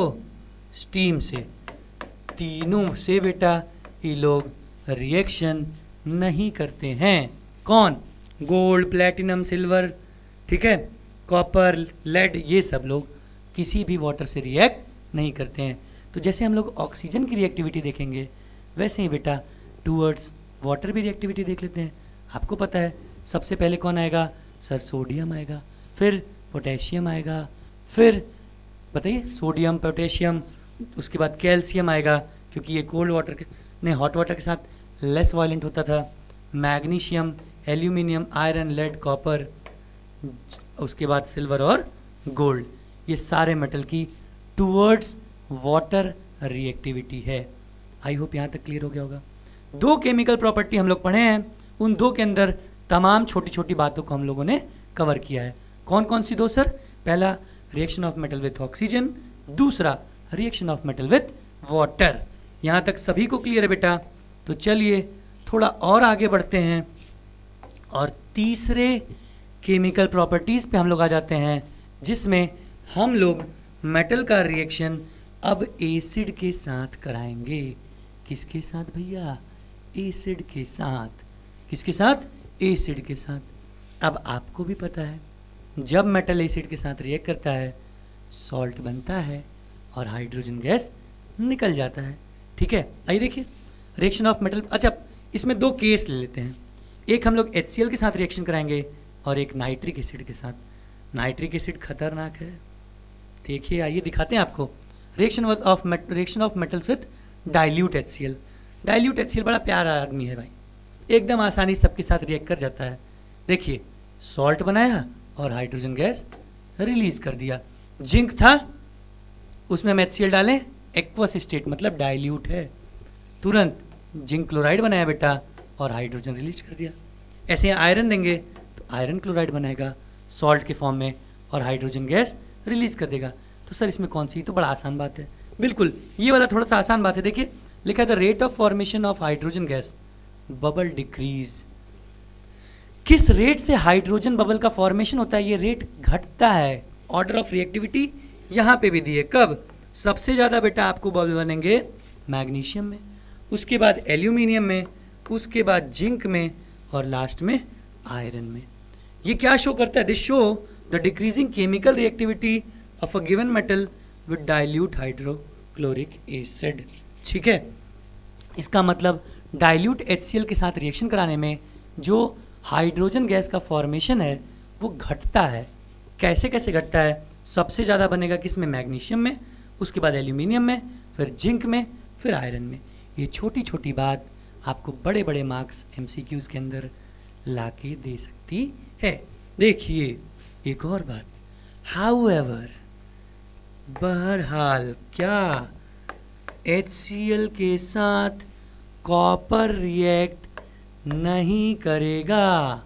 S1: स्टीम से, तीनों से बेटा ये लोग रिएक्शन नहीं करते हैं। कौन, गोल्ड, प्लेटिनम, सिल्वर, ठीक है, कॉपर, लेड, ये सब लोग किसी भी वाटर से रिएक्ट नहीं करते हैं। तो जैसे हम लोग ऑक्सीजन की रिएक्टिविटी देखेंगे वैसे ही बेटा टूवर्ड्स वाटर भी रिएक्टिविटी देख लेते हैं। आपको पता है सबसे पहले कौन आएगा सर, सोडियम आएगा, फिर पोटेशियम आएगा, फिर बताइए सोडियम, पोटेशियम, उसके बाद कैल्शियम आएगा क्योंकि ये कोल्ड वाटर के नहीं हॉट वाटर के साथ लेस वायलेंट होता था, magnesium, aluminium, iron, lead, copper, उसके बाद सिल्वर और गोल्ड, ये सारे मेटल की टूवर्ड्स वाटर रिएक्टिविटी है। आई होप यहाँ तक क्लियर हो गया होगा। दो केमिकल प्रॉपर्टी हम लोग पढ़े हैं, उन दो के अंदर तमाम छोटी छोटी बातों को हम लोगों ने कवर किया है। कौन कौन सी दो सर, पहला reaction of metal with oxygen, दूसरा reaction of metal with water. यहाँ तक सभी को क्लियर है बेटा? तो चलिए थोड़ा और आगे बढ़ते हैं और तीसरे केमिकल प्रॉपर्टीज़ पे हम लोग आ जाते हैं, जिसमें हम लोग मेटल का रिएक्शन अब एसिड के साथ कराएंगे। किसके साथ भैया? एसिड के साथ। किसके साथ? एसिड के साथ। अब आपको भी पता है जब मेटल एसिड के साथ रिएक्ट करता है सॉल्ट बनता है और हाइड्रोजन गैस निकल जाता है। ठीक है, आइए देखिए रिएक्शन ऑफ मेटल। अच्छा, इसमें दो केस ले लेते हैं, एक हम लोग HCl के साथ रिएक्शन कराएंगे और एक नाइट्रिक एसिड के साथ। नाइट्रिक एसिड खतरनाक है, देखिए आइए दिखाते हैं आपको। Reaction of metals with dilute HCl। Dilute HCl बड़ा प्यारा आदमी है भाई, एकदम आसानी सबके साथ रिएक्ट कर जाता है। देखिए सॉल्ट बनाया और हाइड्रोजन गैस रिलीज कर दिया। जिंक था उसमें हम HCl डालें, एक्वस स्टेट मतलब डाइल्यूट है, तुरंत जिंक क्लोराइड बनाया बेटा और हाइड्रोजन रिलीज कर दिया। ऐसे आयरन देंगे तो आयरन क्लोराइड बनाएगा सॉल्ट के फॉर्म में और हाइड्रोजन गैस रिलीज कर देगा। तो सर इसमें कौन सी? तो बड़ा आसान बात है, बिल्कुल ये वाला थोड़ा सा आसान बात है। देखिए लिखा है the rate of formation of hydrogen gas bubble decrease. किस रेट से हाइड्रोजन बबल का फॉर्मेशन होता है? ये रेट घटता है। ऑर्डर ऑफ रिएक्टिविटी यहाँ पे भी दी है। कब? सबसे ज़्यादा बेटा आपको बबल बनेंगे मैग्नीशियम में, उसके बाद एल्यूमिनियम में, उसके बाद जिंक में और लास्ट में आयरन में। ये क्या शो करता है? This show the decreasing chemical reactivity of a given metal with dilute hydrochloric acid. ठीक है, इसका मतलब डाइल्यूट HCl के साथ रिएक्शन कराने में जो हाइड्रोजन गैस का फॉर्मेशन है वो घटता है। कैसे कैसे घटता है? सबसे ज़्यादा बनेगा किसमें? मैग्नीशियम में, उसके बाद एल्यूमिनियम में, फिर जिंक में, फिर आयरन में। ये छोटी छोटी बात आपको बड़े बड़े मार्क्स MCQs के अंदर ला के दे सकती है। देखिए एक और बात, हाउएवर, बहरहाल क्या HCl के साथ कॉपर रिएक्ट नहीं करेगा।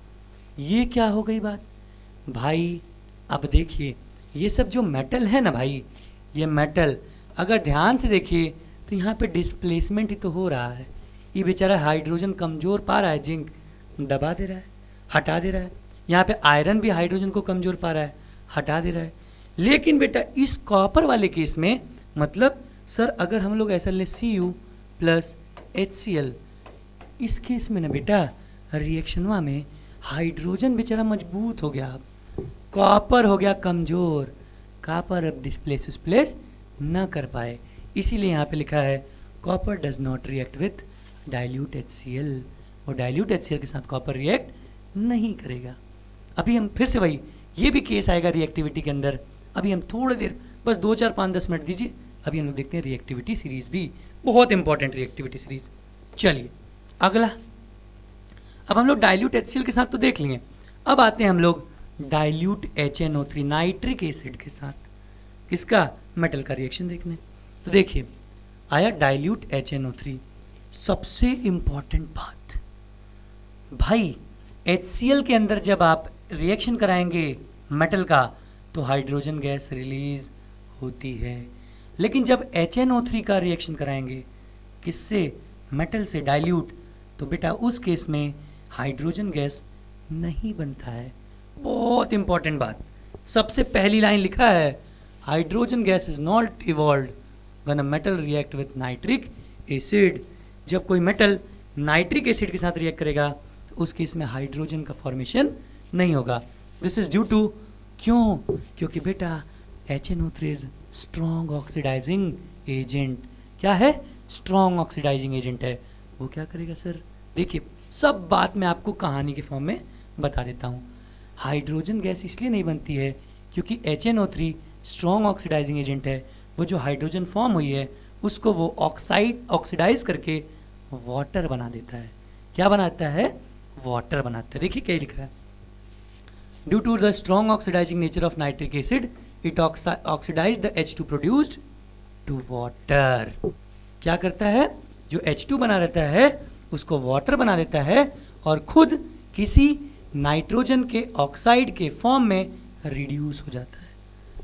S1: ये क्या हो गई बात भाई? अब देखिए ये सब जो मेटल है ना भाई, ये मेटल अगर ध्यान से देखिए तो यहाँ पे डिस्प्लेसमेंट ही तो हो रहा है। ये बेचारा हाइड्रोजन कमज़ोर पा रहा है, जिंक दबा दे रहा है, हटा दे रहा है। यहाँ पे आयरन भी हाइड्रोजन को कमज़ोर पा रहा है, हटा दे रहा है। लेकिन बेटा इस कॉपर वाले केस में मतलब सर अगर हम लोग ऐसा ले Cu प्लस HCl, इस केस में ना बेटा रिएक्शनवा में हाइड्रोजन बेचारा मजबूत हो गया, अब कॉपर हो गया कमज़ोर। कॉपर अब डिस्प्लेस न कर पाए, इसीलिए यहाँ पे लिखा है copper does not react with dilute HCl। और डाइल्यूट HCl के साथ कॉपर रिएक्ट नहीं करेगा। अभी हम फिर से वही, ये भी केस आएगा रिएक्टिविटी के अंदर। अभी हम थोड़ी देर बस 2 4 5 10 मिनट दीजिए, अभी हम लोग देखते हैं रिएक्टिविटी सीरीज भी, बहुत इंपॉर्टेंट रिएक्टिविटी सीरीज। चलिए अगला, अब हम लोग डाइल्यूट HCl के साथ तो देख लिए, अब आते हैं हम लोग डाइल्यूट HNO3 नाइट्रिक एसिड के साथ, किसका, मेटल का रिएक्शन देखने। तो देखिए आया डाइल्यूट HNO3, सबसे इंपॉर्टेंट बात भाई, HCl के अंदर जब आप रिएक्शन कराएंगे मेटल का तो हाइड्रोजन गैस रिलीज होती है, लेकिन जब HNO3 का रिएक्शन कराएंगे किससे, मेटल से, डाइल्यूट, तो बेटा उस केस में हाइड्रोजन गैस नहीं बनता है। बहुत इंपॉर्टेंट बात, सबसे पहली लाइन लिखा है, hydrogen gas is not evolved when a metal react with nitric acid. जब कोई मेटल नाइट्रिक एसिड के साथ रिएक्ट करेगा तो उस केस में हाइड्रोजन का फॉर्मेशन नहीं होगा। दिस इज ड्यू टू, क्यों, क्योंकि बेटा HNO3 is strong oxidising agent. क्या है, स्ट्रॉन्ग ऑक्सीडाइजिंग एजेंट है। वो क्या करेगा सर, देखिए सब बात मैं आपको कहानी के फॉर्म में बता देता हूँ। हाइड्रोजन गैस इसलिए नहीं बनती है क्योंकि HNO3 स्ट्रॉन्ग ऑक्सीडाइजिंग एजेंट है। वो जो हाइड्रोजन फॉर्म हुई है उसको वो ऑक्सीडाइज करके वाटर बना देता है। क्या बनाता है, वाटर बनाता है। देखिए क्या लिखा है, due to the strong oxidising nature of nitric acid it oxidise the H2 produced to water. क्या करता है, जो H2 बना रहता है उसको वाटर बना देता है और खुद किसी नाइट्रोजन के ऑक्साइड के फॉर्म में रिड्यूस हो जाता है।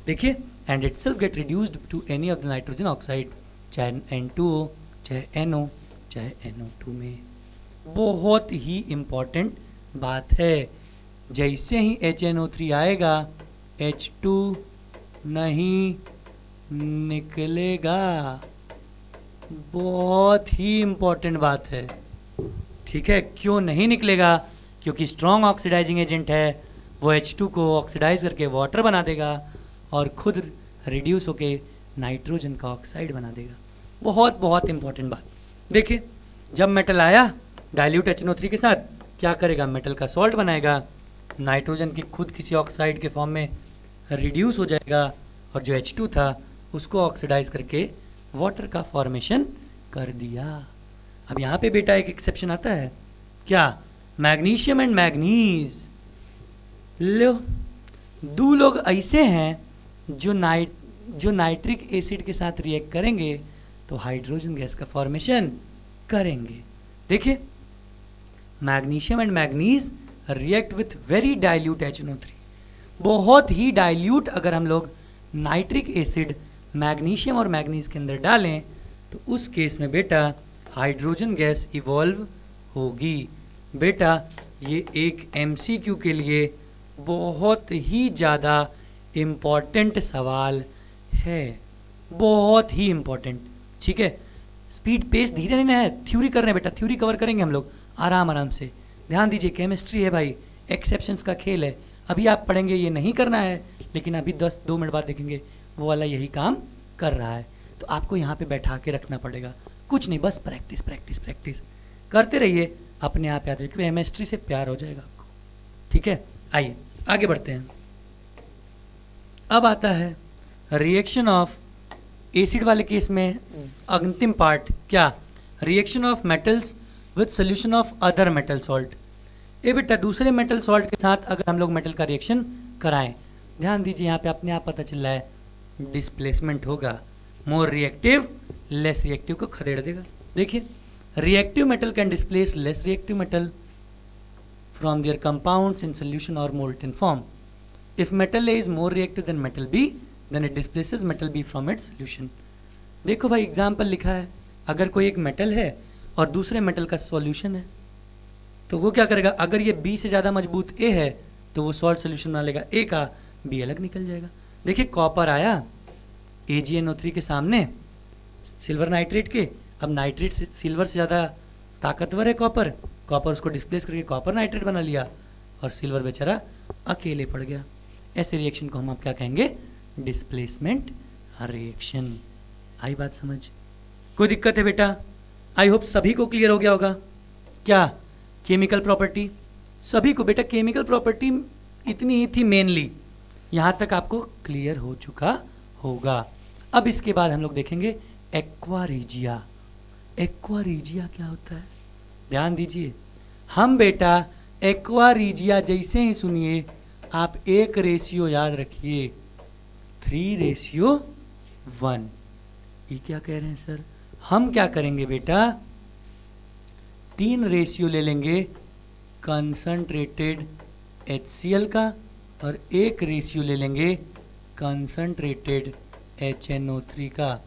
S1: देखिए, and itself get reduced to any of the nitrogen oxide, चाहे N2O, चाहे NO, चाहे NO2 में। बहुत ही इम्पॉर्टेंट बात है, जैसे ही HNO3 आएगा H2 नहीं निकलेगा। बहुत ही इम्पॉर्टेंट बात है, ठीक है। क्यों नहीं निकलेगा, क्योंकि स्ट्रॉन्ग ऑक्सीडाइजिंग एजेंट है, वो H2 को ऑक्सीडाइज करके वाटर बना देगा और खुद रिड्यूस होके नाइट्रोजन का ऑक्साइड बना देगा। बहुत बहुत इंपॉर्टेंट बात। देखिए जब मेटल आया डाइल्यूट HNO3 के साथ, क्या करेगा, मेटल का सॉल्ट बनाएगा, नाइट्रोजन की खुद किसी ऑक्साइड के फॉर्म में रिड्यूस हो जाएगा और जो H2 था उसको ऑक्सीडाइज करके वाटर का फॉर्मेशन कर दिया। अब यहाँ पे बेटा एक एक्सेप्शन आता है, क्या, मैग्नीशियम एंड मैग्नीज। लो, दो लोग ऐसे हैं जो नाइट्रिक एसिड के साथ रिएक्ट करेंगे तो हाइड्रोजन गैस का फॉर्मेशन करेंगे। देखिए, magnesium and manganese react with very dilute HNO3। बहुत ही डाइल्यूट अगर हम लोग नाइट्रिक एसिड मैग्नीशियम और मैग्नीज के अंदर डालें तो उस केस में बेटा हाइड्रोजन गैस इवॉल्व होगी। बेटा ये एक MCQ के लिए बहुत ही ज़्यादा इम्पॉर्टेंट सवाल है, बहुत ही इम्पॉर्टेंट, ठीक है। स्पीड पेस धीरे नहीं है, थ्योरी कर रहे हैं बेटा, थ्योरी कवर करेंगे हम लोग आराम आराम से। ध्यान दीजिए, केमिस्ट्री है भाई, एक्सेप्शंस का खेल है। अभी आप पढ़ेंगे ये नहीं करना है, लेकिन अभी 2 मिनट बाद देखेंगे वो वाला यही काम कर रहा है। तो आपको यहाँ पे बैठा के रखना पड़ेगा, कुछ नहीं, बस प्रैक्टिस प्रैक्टिस प्रैक्टिस करते रहिए, अपने आप याद रखिए, केमिस्ट्री से प्यार हो जाएगा आपको, ठीक है। आइए आगे बढ़ते हैं। अब आता है रिएक्शन ऑफ एसिड वाले केस में अंतिम पार्ट, क्या, reaction of metals with solution of other metal salt. ये बेटा दूसरे मेटल सॉल्ट के साथ अगर हम लोग मेटल का रिएक्शन कराएं, ध्यान दीजिए यहाँ पे अपने आप पता चल रहा है डिस्प्लेसमेंट होगा, मोर रिएक्टिव लेस रिएक्टिव को खदेड़ देगा। देखिए, reactive metal can displace less reactive metal from their compounds in solution or molten form. If metal A is more reactive than metal B, then it displaces metal B from its solution. देखो भाई एग्जाम्पल लिखा है, अगर कोई एक मेटल है और दूसरे मेटल का सॉल्यूशन है तो वो क्या करेगा, अगर ये B से ज़्यादा मजबूत A है तो वो सॉल्ट सोल्यूशन बना लेगा A का, B अलग निकल जाएगा। देखिए कॉपर आया AgNO3 के सामने सिल्वर नाइट्रेट के, अब नाइट्रेट से सिल्वर से ज़्यादा ताकतवर है कॉपर, कॉपर उसको डिस्प्लेस करके कॉपर नाइट्रेट बना लिया और सिल्वर बेचारा अकेले पड़ गया। ऐसे रिएक्शन को हम आप क्या कहेंगे, डिस्प्लेसमेंट रिएक्शन। आई बात समझ, कोई दिक्कत है बेटा? आई होप सभी को क्लियर हो गया होगा। क्या केमिकल प्रॉपर्टी, सभी को बेटा केमिकल प्रॉपर्टी इतनी ही थी मेनली, यहाँ तक आपको क्लियर हो चुका होगा। अब इसके बाद हम लोग देखेंगे एक्वा रीजिया। एक्वा रीजिया क्या होता है, ध्यान दीजिए। हम बेटा एक्वा रीजिया जैसे ही सुनिए आप एक रेशियो याद रखिए, 3:1। ये क्या कह रहे हैं सर, हम क्या करेंगे बेटा 3 रेशियो ले लेंगे कंसंट्रेटेड HCl का और 1 रेशियो ले लेंगे कंसंट्रेटेड HNO3 का।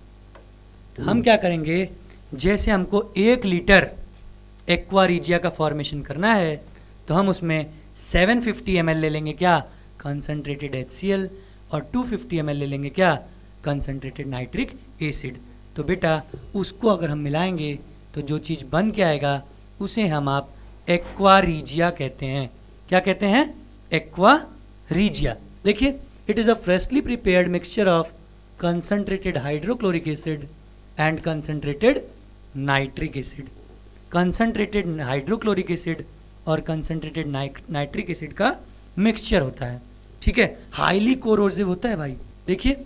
S1: हम क्या करेंगे, जैसे हमको 1 लीटर एक्वा रीजिया का फॉर्मेशन करना है तो हम उसमें 750 ml ले लेंगे क्या कंसंट्रेटेड HCl और 250 ml ले लेंगे क्या कंसंट्रेटेड नाइट्रिक एसिड। तो बेटा उसको अगर हम मिलाएंगे तो जो चीज़ बन के आएगा उसे हम आप एक्वा रीजिया कहते हैं। क्या कहते हैं, एक्वा रीजिया। देखिए, it is a freshly prepared mixture of concentrated hydrochloric acid and concentrated nitric acid. Concentrated hydrochloric acid और कंसंट्रेटेड नाइट्रिक एसिड का मिक्सचर होता है, ठीक है। हाईली कोरोसिव होता है भाई। देखिए,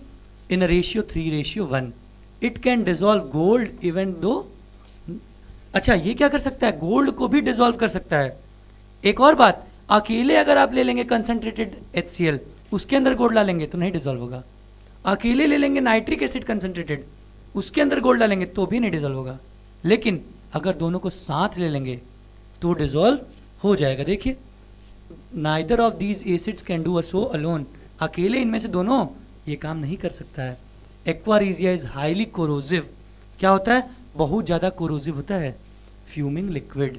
S1: in a ratio 3:1 it can dissolve gold even though. अच्छा, ये क्या कर सकता है, गोल्ड को भी डिजोल्व कर सकता है। एक और बात, अकेले अगर आप ले लेंगे कंसंट्रेटेड HCl उसके अंदर गोल्ड डालेंगे तो नहीं डिजोल्व होगा। अकेले ले लेंगे नाइट्रिक एसिड कंसंट्रेटेड उसके अंदर गोल्ड डालेंगे तो भी नहीं डिजोल्व होगा। लेकिन अगर दोनों को साथ ले लेंगे तो डिजोल्व हो जाएगा। देखिए, neither of these acids can do so alone. अकेले इनमें से दोनों ये काम नहीं कर सकता है। Aqua regia is highly corrosive. क्या होता है, बहुत ज़्यादा कोरोसिव होता है। Fuming liquid,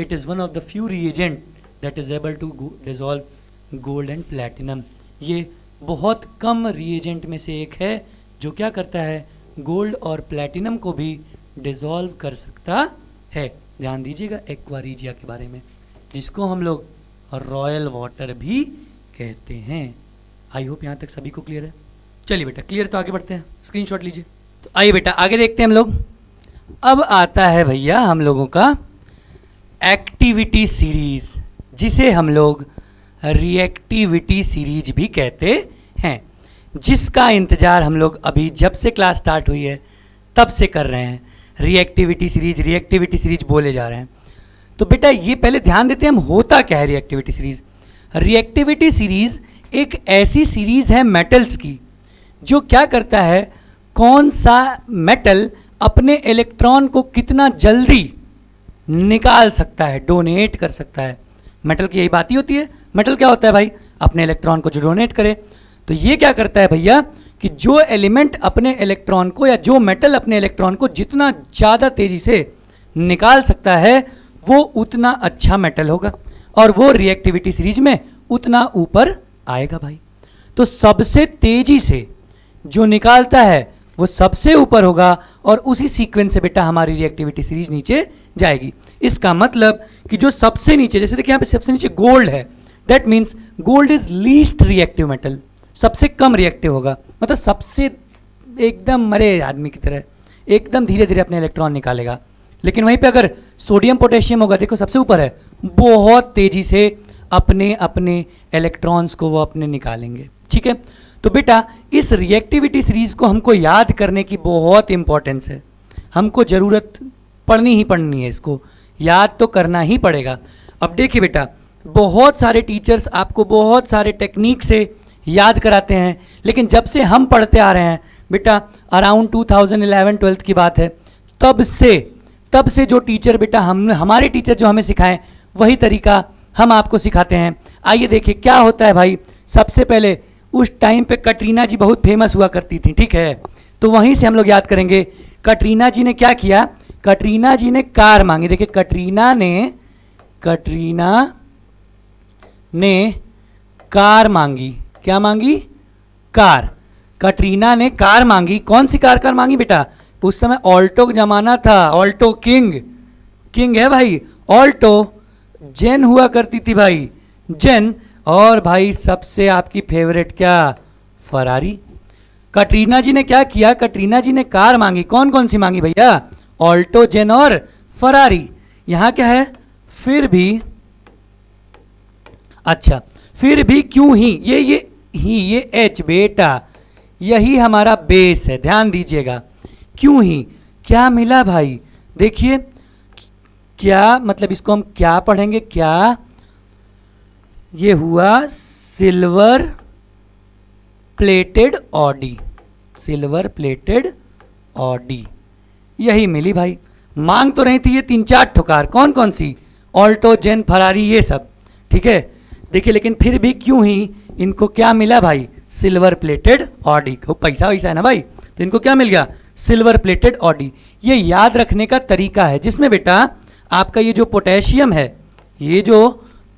S1: it is one of the few reagent that is able to dissolve gold and platinum. ये बहुत कम रिएजेंट में से एक है जो क्या करता है, गोल्ड और प्लैटिनम को भी डिजोल्व कर सकता है। ध्यान दीजिएगा एक्वा रीजिया के बारे में, जिसको हम लोग रॉयल वाटर भी कहते हैं। आई होप यहाँ तक सभी को क्लियर है। चलिए बेटा, क्लियर तो आगे बढ़ते हैं, स्क्रीनशॉट लीजिए। तो आइए बेटा आगे देखते हैं हम लोग। अब आता है भैया हम लोगों का एक्टिविटी सीरीज, जिसे हम लोग रिएक्टिविटी सीरीज भी कहते हैं, जिसका इंतज़ार हम लोग अभी जब से क्लास स्टार्ट हुई है तब से कर रहे हैं। रिएक्टिविटी सीरीज बोले जा रहे हैं। तो बेटा ये पहले ध्यान देते हैं हम, होता क्या है रिएक्टिविटी सीरीज। रिएक्टिविटी सीरीज एक ऐसी सीरीज है मेटल्स की जो क्या करता है, कौन सा मेटल अपने इलेक्ट्रॉन को कितना जल्दी निकाल सकता है, डोनेट कर सकता है। मेटल की यही बात ही होती है। मेटल क्या होता है भाई, अपने इलेक्ट्रॉन को जो डोनेट करे। तो ये क्या करता है भैया कि जो एलिमेंट अपने इलेक्ट्रॉन को या जो मेटल अपने इलेक्ट्रॉन को जितना ज़्यादा तेज़ी से निकाल सकता है वो उतना अच्छा मेटल होगा और वो रिएक्टिविटी सीरीज में उतना ऊपर आएगा भाई। तो सबसे तेज़ी से जो निकालता है वो सबसे ऊपर होगा और उसी सीक्वेंस से बेटा हमारी रिएक्टिविटी सीरीज नीचे जाएगी। इसका मतलब कि जो सबसे नीचे, जैसे देखिए यहाँ पे सबसे नीचे गोल्ड है, that means gold is least reactive metal, सबसे कम रिएक्टिव होगा, मतलब सबसे एकदम मरे आदमी की तरह एकदम धीरे धीरे अपने इलेक्ट्रॉन निकालेगा। लेकिन वहीं पे अगर सोडियम पोटेशियम होगा, देखो सबसे ऊपर है, बहुत तेज़ी से अपने अपने इलेक्ट्रॉन्स को वो अपने निकालेंगे, ठीक है। तो बेटा इस रिएक्टिविटी सीरीज को हमको याद करने की बहुत इंपॉर्टेंस है, हमको ज़रूरत पड़नी ही पड़नी है, इसको याद तो करना ही पड़ेगा। अब देखिए बेटा, बहुत सारे टीचर्स आपको बहुत सारे टेक्निक से याद कराते हैं, लेकिन जब से हम पढ़ते आ रहे हैं बेटा, अराउंड 2011-12 की बात है, तब से जो टीचर बेटा हमारे टीचर जो हमें सिखाएं वही तरीका हम आपको सिखाते हैं। आइए देखिए क्या होता है भाई। सबसे पहले उस टाइम पे कटरीना जी बहुत फेमस हुआ करती थी, ठीक है, तो वहीं से हम लोग याद करेंगे। कटरीना जी ने क्या किया, कटरीना जी ने कार मांगी। देखिए कटरीना ने कार मांगी। क्या मांगी, कार। कटरीना ने कार मांगी। कौन सी कार मांगी बेटा, उस समय ऑल्टो का जमाना था, ऑल्टो किंग है भाई, ऑल्टो। जेन हुआ करती थी भाई, जेन। और भाई सबसे आपकी फेवरेट क्या, फरारी। कटरीना जी ने क्या किया, कटरीना जी ने कार मांगी। कौन कौन सी मांगी भैया, ऑल्टो, जेन और फरारी। यहां क्या है, फिर भी। अच्छा, फिर भी क्यों ही, ये एच बेटा, यही हमारा बेस है, ध्यान दीजिएगा। क्यों ही, क्या मिला भाई, देखिए क्या मतलब, इसको हम क्या पढ़ेंगे, क्या, ये हुआ silver plated Audi, silver plated Audi, यही मिली भाई। मांग तो रही थी ये 3-4 ठुकार, कौन कौन सी, ऑल्टो, जेन, फरारी, ये सब, ठीक है। देखिए लेकिन फिर भी क्यों ही इनको क्या मिला भाई, सिल्वर प्लेटेड ऑडी। खूब पैसा वैसा है ना भाई, तो इनको क्या मिल गया, सिल्वर प्लेटेड ऑडी। ये याद रखने का तरीका है, जिसमें बेटा आपका ये जो पोटेशियम है, ये जो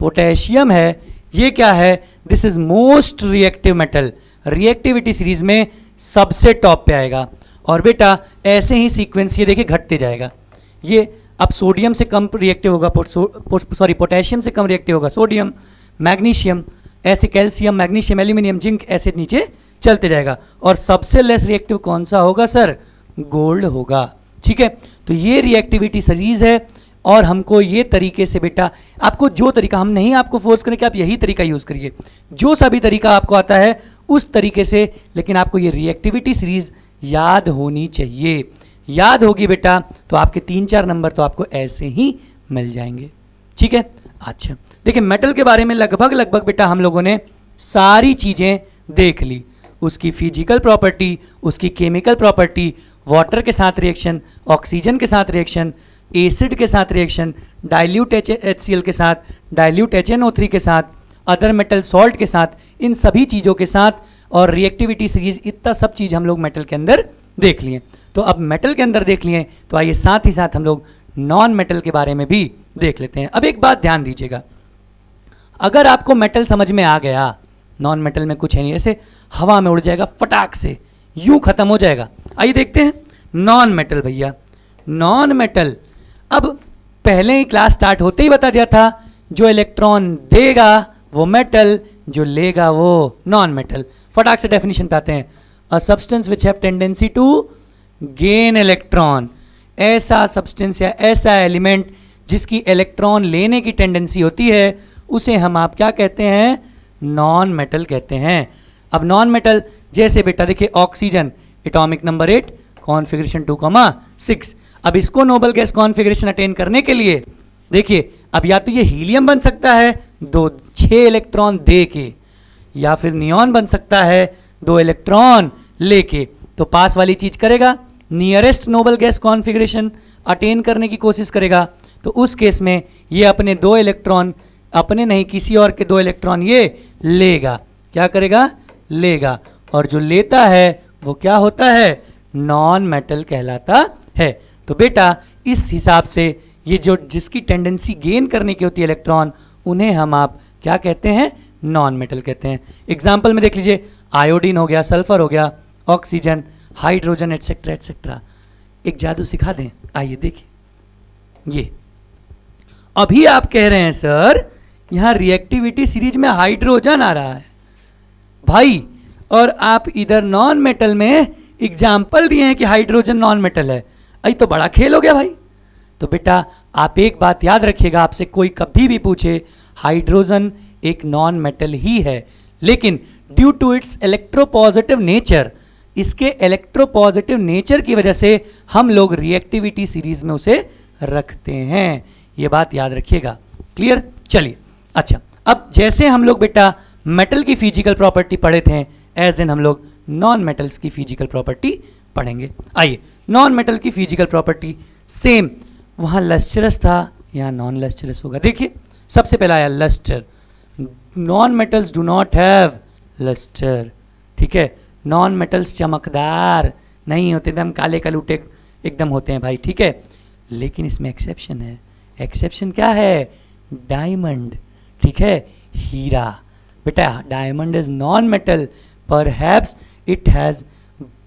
S1: पोटेशियम है, ये क्या है, this is most reactive metal, reactivity series में सबसे टॉप पे आएगा। और बेटा ऐसे ही सीक्वेंस ये देखिए घटते जाएगा। ये अब सोडियम से कम रिएक्टिव होगा, पोटेशियम से कम रिएक्टिव होगा सोडियम, मैग्नीशियम, ऐसे कैल्शियम, मैग्नीशियम, एल्यूमिनियम, जिंक, ऐसे नीचे चलते जाएगा। और सबसे लेस रिएक्टिव कौन सा होगा सर, गोल्ड होगा, ठीक है। तो ये रिएक्टिविटी सीरीज है, और हमको ये तरीके से बेटा, आपको जो तरीका, हम नहीं आपको फोर्स करें कि आप यही तरीका यूज़ करिए, जो सभी तरीका आपको आता है उस तरीके से, लेकिन आपको ये रिएक्टिविटी सीरीज याद होनी चाहिए। याद होगी बेटा तो आपके 3-4 नंबर तो आपको ऐसे ही मिल जाएंगे, ठीक है। अच्छा देखिए, मेटल के बारे में लगभग बेटा हम लोगों ने सारी चीज़ें देख ली, उसकी फिजिकल प्रॉपर्टी, उसकी केमिकल प्रॉपर्टी, वाटर के साथ रिएक्शन, ऑक्सीजन के साथ रिएक्शन, एसिड के साथ रिएक्शन, डाइल्यूट HCl के साथ, डाइल्यूट HNO3 के साथ, अदर मेटल सॉल्ट के साथ, इन सभी चीज़ों के साथ, और रिएक्टिविटी सीरीज, इतना सब चीज़ हम लोग मेटल के अंदर देख लिए। तो अब मेटल के अंदर देख लिए, तो आइए साथ ही साथ हम लोग नॉन मेटल के बारे में भी देख लेते हैं। अब एक बात ध्यान दीजिएगा, अगर आपको मेटल समझ में आ गया, नॉन मेटल में कुछ है नहीं, ऐसे हवा में उड़ जाएगा फटाक से, यूं खत्म हो जाएगा। आइए देखते हैं नॉन मेटल भैया। नॉन मेटल, अब पहले ही क्लास स्टार्ट होते ही बता दिया था, जो इलेक्ट्रॉन देगा वो मेटल, जो लेगा वो नॉन मेटल। फटाक से डेफिनेशन पे आते हैं, a substance which have tendency to gain electron, ऐसा सब्सटेंस या ऐसा एलिमेंट जिसकी इलेक्ट्रॉन लेने की टेंडेंसी होती है, उसे हम आप क्या कहते हैं, नॉन मेटल कहते हैं। अब नॉन मेटल जैसे बेटा देखिए, ऑक्सीजन एटॉमिक नंबर 8, कॉन्फ़िगरेशन 2,6। अब इसको नोबल गैस कॉन्फ़िगरेशन अटेन करने के लिए देखिए, अब या तो ये हीलियम बन सकता है 6 इलेक्ट्रॉन दे के, या फिर नियॉन बन सकता है 2 इलेक्ट्रॉन लेके। तो पास वाली चीज करेगा, nearest noble gas configuration attain करने की कोशिश करेगा। तो उस केस में ये अपने 2 इलेक्ट्रॉन, अपने नहीं किसी और के 2 इलेक्ट्रॉन ये लेगा, क्या करेगा, लेगा। और जो लेता है वो क्या होता है, नॉन मेटल कहलाता है। तो बेटा इस हिसाब से ये जो जिसकी टेंडेंसी गेन करने की होती है इलेक्ट्रॉन, उन्हें हम आप क्या कहते हैं, नॉन मेटल कहते हैं। एग्जाम्पल में देख लीजिए, आयोडीन हो गया, सल्फर हो गया, ऑक्सीजन, हाइड्रोजन, एटसेट्रा एटसेट्रा। एक जादू सिखा दें, आइए देखिए। ये अभी आप कह रहे हैं सर यहां रिएक्टिविटी सीरीज में हाइड्रोजन आ रहा है भाई, और आप इधर नॉन मेटल में एग्जाम्पल दिए हैं कि हाइड्रोजन नॉन मेटल है। अई तो बड़ा खेल हो गया भाई। तो बेटा आप एक बात याद रखिएगा, आपसे कोई कभी भी पूछे, हाइड्रोजन एक नॉन मेटल ही है, लेकिन due to its electropositive nature, इसके इलेक्ट्रोपॉजिटिव नेचर की वजह से हम लोग रिएक्टिविटी सीरीज में उसे रखते हैं। ये बात याद रखिएगा, क्लियर। चलिए अच्छा, अब जैसे हम लोग बेटा मेटल की फिजिकल प्रॉपर्टी पढ़े थे, एज इन हम लोग नॉन मेटल्स की फिजिकल प्रॉपर्टी पढ़ेंगे। आइए, नॉन मेटल की फिजिकल प्रॉपर्टी सेम, वहाँ लस्टरस था, यहाँ नॉन लस्टरस होगा। देखिए सबसे पहला आया lustre, non metals do not have lustre, ठीक है। नॉन मेटल्स चमकदार नहीं होते, एकदम काले कलूटे एकदम होते हैं भाई, ठीक है। लेकिन इसमें एक्सेप्शन है। एक्सेप्शन क्या है, डायमंड, ठीक है, हीरा। बेटा diamond is non metal, perhaps it has